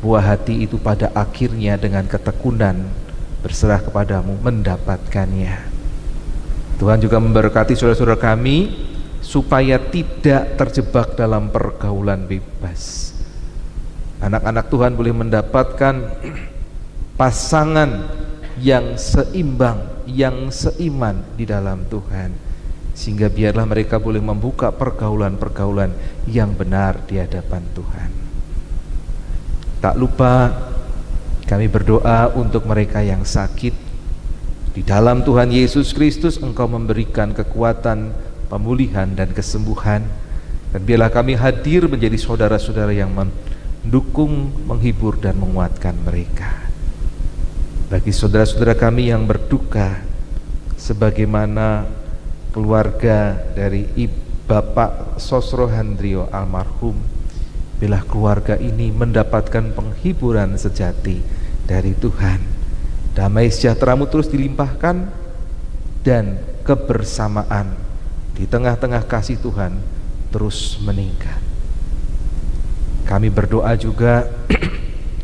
buah hati itu pada akhirnya dengan ketekunan berserah kepadamu mendapatkannya. Tuhan juga memberkati saudara-saudara kami supaya tidak terjebak dalam pergaulan bebas. Anak-anak Tuhan boleh mendapatkan pasangan yang seimbang, yang seiman di dalam Tuhan, sehingga biarlah mereka boleh membuka pergaulan-pergaulan yang benar di hadapan Tuhan. Tak lupa kami berdoa untuk mereka yang sakit. Di dalam Tuhan Yesus Kristus Engkau memberikan kekuatan, pemulihan, dan kesembuhan, dan biarlah kami hadir menjadi saudara-saudara yang mendukung, menghibur, dan menguatkan mereka. Bagi saudara-saudara kami yang berduka, sebagaimana keluarga dari Bapak Sosro Handrio almarhum, biarlah keluarga ini mendapatkan penghiburan sejati dari Tuhan. Damai sejahtera-Mu terus dilimpahkan, dan kebersamaan di tengah-tengah kasih Tuhan terus meningkat. Kami berdoa juga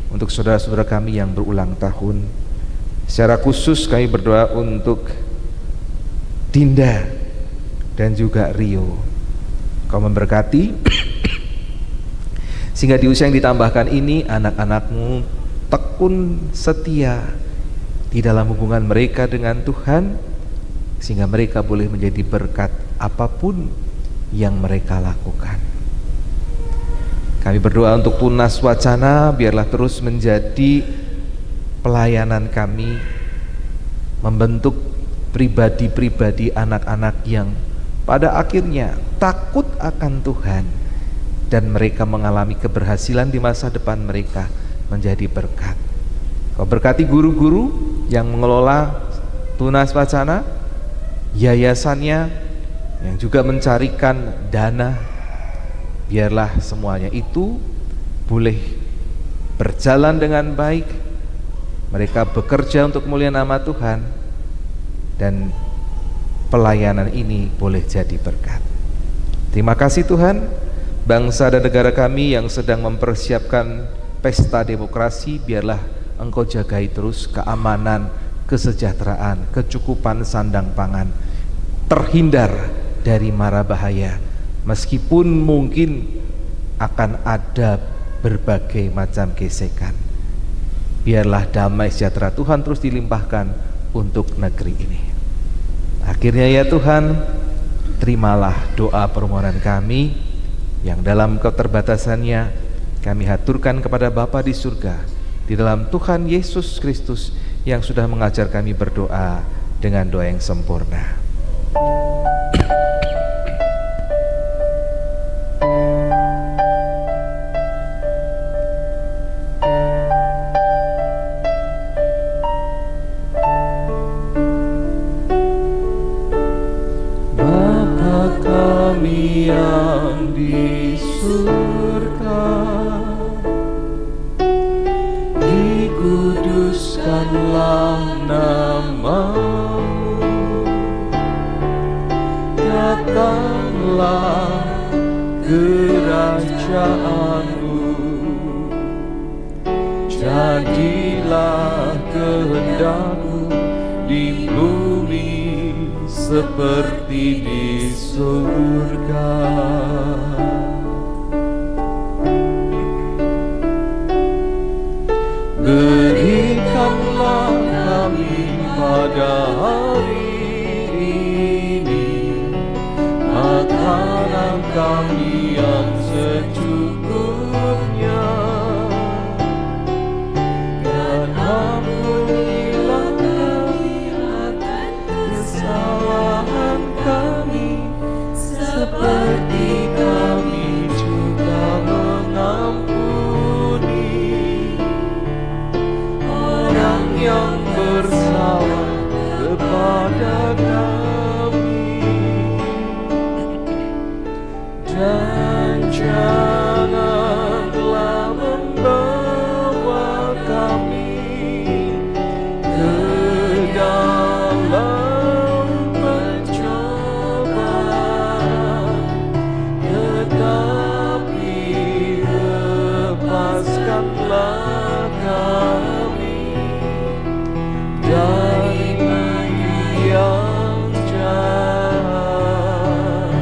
untuk saudara-saudara kami yang berulang tahun. Secara khusus kami berdoa untuk Dinda dan juga Rio. Kau memberkati sehingga di usia yang ditambahkan ini anak-anak-Mu tekun setia di dalam hubungan mereka dengan Tuhan, sehingga mereka boleh menjadi berkat apapun yang mereka lakukan. Kami berdoa untuk Tunas Wacana, biarlah terus menjadi pelayanan kami, membentuk pribadi-pribadi anak-anak yang pada akhirnya takut akan Tuhan, dan mereka mengalami keberhasilan di masa depan mereka menjadi berkat. Kau berkati guru-guru yang mengelola Tunas Wacana, yayasannya yang juga mencarikan dana, biarlah semuanya itu boleh berjalan dengan baik. Mereka bekerja untuk kemuliaan nama Tuhan, dan pelayanan ini boleh jadi berkat. Terima kasih Tuhan. Bangsa dan negara kami yang sedang mempersiapkan pesta demokrasi, biarlah Engkau jagai terus keamanan, kesejahteraan, kecukupan sandang pangan, terhindar dari mara bahaya, meskipun mungkin akan ada berbagai macam gesekan. Biarlah damai sejahtera Tuhan terus dilimpahkan untuk negeri ini. Akhirnya ya Tuhan, terimalah doa permohonan kami yang dalam keterbatasannya kami haturkan kepada Bapa di surga, di dalam Tuhan Yesus Kristus yang sudah mengajar kami berdoa dengan doa yang sempurna. kami yang di surga, dikuduskanlah nama-Mu, datanglah kerajaan-Mu, jadilah kehendak-Mu di bumi seperti di surga. Berikanlah kami pada hari ini makanan kami yang secukupnya, dan ampunilah kami akan kesalahan kami, seperti kami juga mengampuni orang yang bersalah kepada kami, dan janganlah membawa kami ke dalam pencobaan, tetapi lepaskanlah kami dari yang jahat,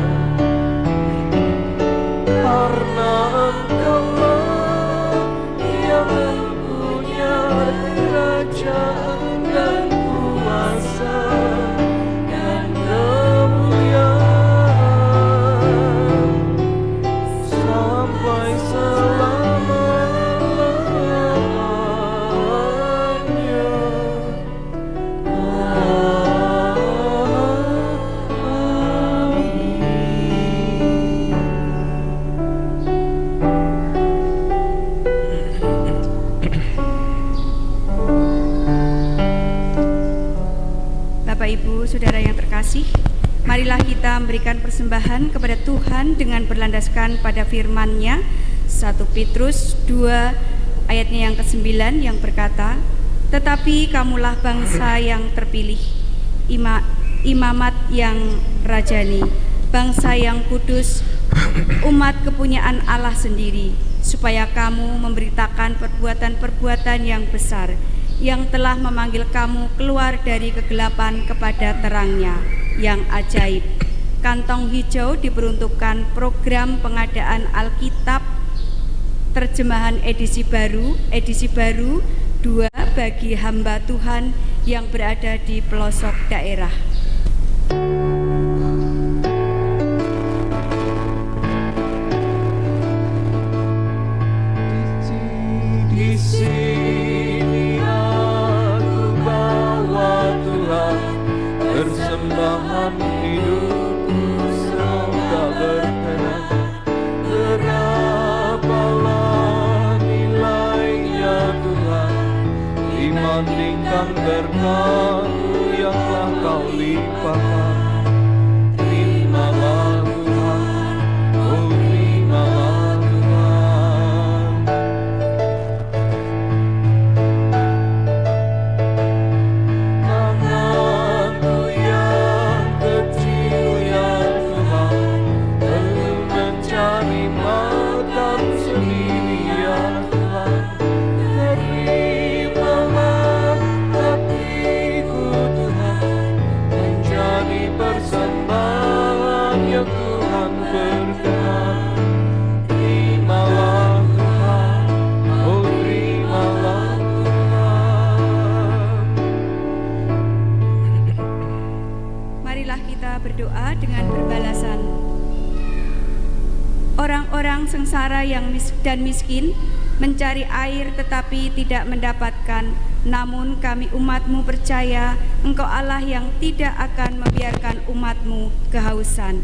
karena Engkau-Lah yang mempunyai kerajaan dan kuasa dan kemuliaan sampai selama-lamanya. Bapak Ibu, Saudara yang terkasih, marilah kita memberikan persembahan kepada Tuhan dengan berlandaskan pada firman-Nya 1 Petrus 2 ayatnya yang ke-9 yang berkata, "Tetapi kamulah bangsa yang terpilih, imamat yang rajani, bangsa yang kudus, umat kepunyaan Allah sendiri, supaya kamu memberitakan perbuatan-perbuatan yang besar yang telah memanggil kamu keluar dari kegelapan kepada terang-Nya yang ajaib." Kantong hijau diperuntukkan program pengadaan Alkitab terjemahan edisi baru 2 bagi hamba Tuhan yang berada di pelosok daerah. Di sini aku bawa Tuhan persembahan hidupku, semoga berkenan. Berapalah nilainya Tuhan dibandingkan berkat-Mu yang telah Kau limpahkan. Terimalah Tuhan, oh terimalah Tuhan. Tanganku yang kecil ya Tuhan, belum mencari makan sendiri ya Tuhan. Terimalah hatiku Tuhan, menjadi persembahan yang Tuhan berkenan. Terimalah Tuhan, oh terimalah Tuhan. Marilah kita berdoa dengan berbalasan. Orang-orang sengsara yang miskin mencari air tetapi tidak mendapatkan, namun kami umat-Mu percaya Engkau Allah yang tidak akan membiarkan umat-Mu kehausan.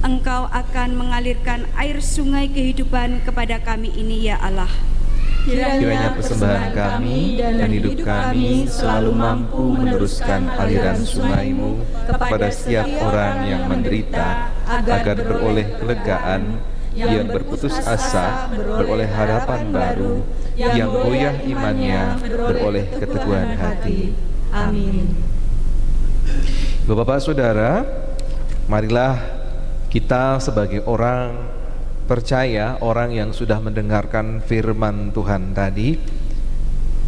Engkau akan mengalirkan air sungai kehidupan kepada kami ini ya Allah. Kiranya persembahan kami dan hidup kami selalu mampu meneruskan aliran sungai-Mu kepada setiap orang yang menderita agar beroleh kelegaan, yang berputus asa beroleh harapan baru, yang goyah imannya beroleh keteguhan hati. Amin. Bapak-bapak, saudara, marilah kita sebagai orang percaya, orang yang sudah mendengarkan firman Tuhan tadi,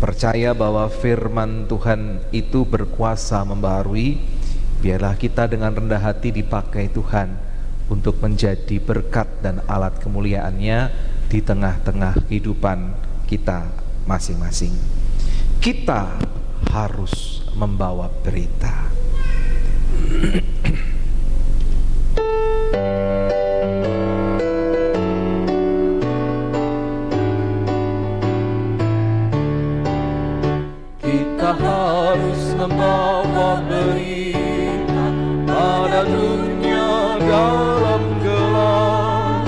percaya bahwa firman Tuhan itu berkuasa membaharui, biarlah kita dengan rendah hati dipakai Tuhan untuk menjadi berkat dan alat kemuliaan-Nya di tengah-tengah kehidupan kita masing-masing. Kita harus membawa berita. Kita harus membawa berita pada dunia dalam gelap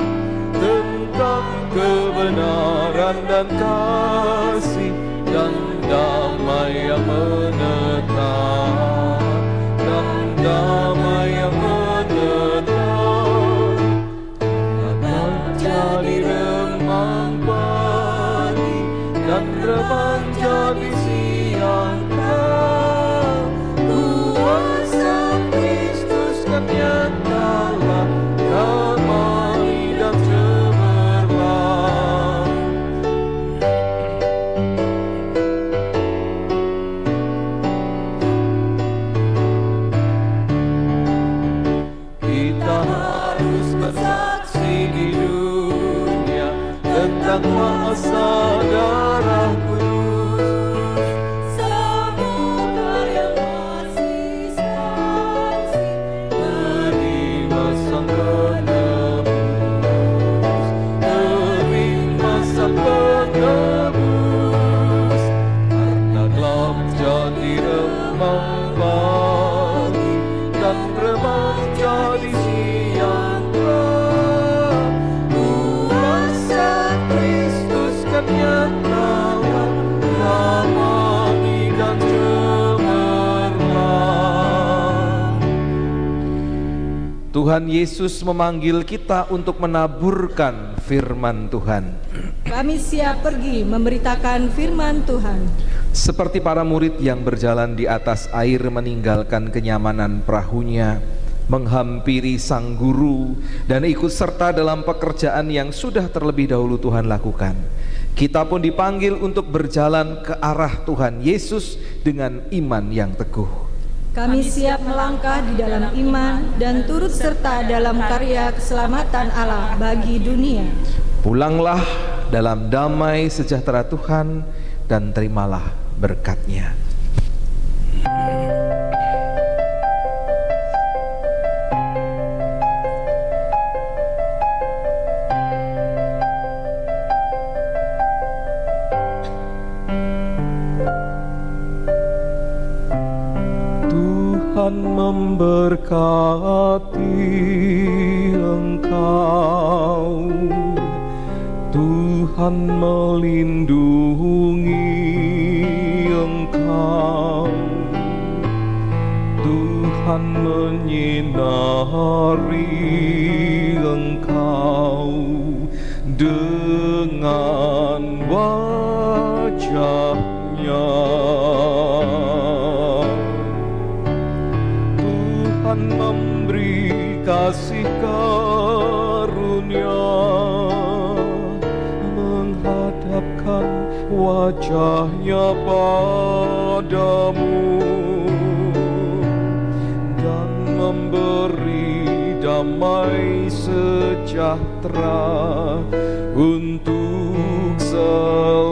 tentang kebenaran dan kasih dan damai yang menetap, dan damai yang menetap akan jadi remang pagi dan remang jadi siang. Kuasa Kristus kan nyatalah, damai dan cemerlang. Kita harus bersaksi di dunia tentang kuasa darah kudus. Semoga yang masih saksi terima sang penebus, terima sang penebus. Karena gelap jadi remang pagi dan remang jadi siang terang. Kuasa Kristus kan nyatalah, damai dan cemerlang. Tuhan Yesus memanggil kita untuk menaburkan firman Tuhan. Kami siap pergi memberitakan firman Tuhan. Seperti para murid yang berjalan di atas air meninggalkan kenyamanan perahunya, menghampiri sang guru dan ikut serta dalam pekerjaan yang sudah terlebih dahulu Tuhan lakukan. Kita pun dipanggil untuk berjalan ke arah Tuhan Yesus dengan iman yang teguh. Kami siap melangkah di dalam iman dan turut serta dalam karya keselamatan Allah bagi dunia. Pulanglah dalam damai sejahtera Tuhan dan terimalah berkat-Nya. Tuhan memberkati engkau, Tuhan melindungi engkau, Tuhan menyinari engkau dengan wajah-Nya. Tuhan memberi kasih karunia, menghadapkan wajah-Nya padamu dan memberi damai sejahtera untuk selamanya.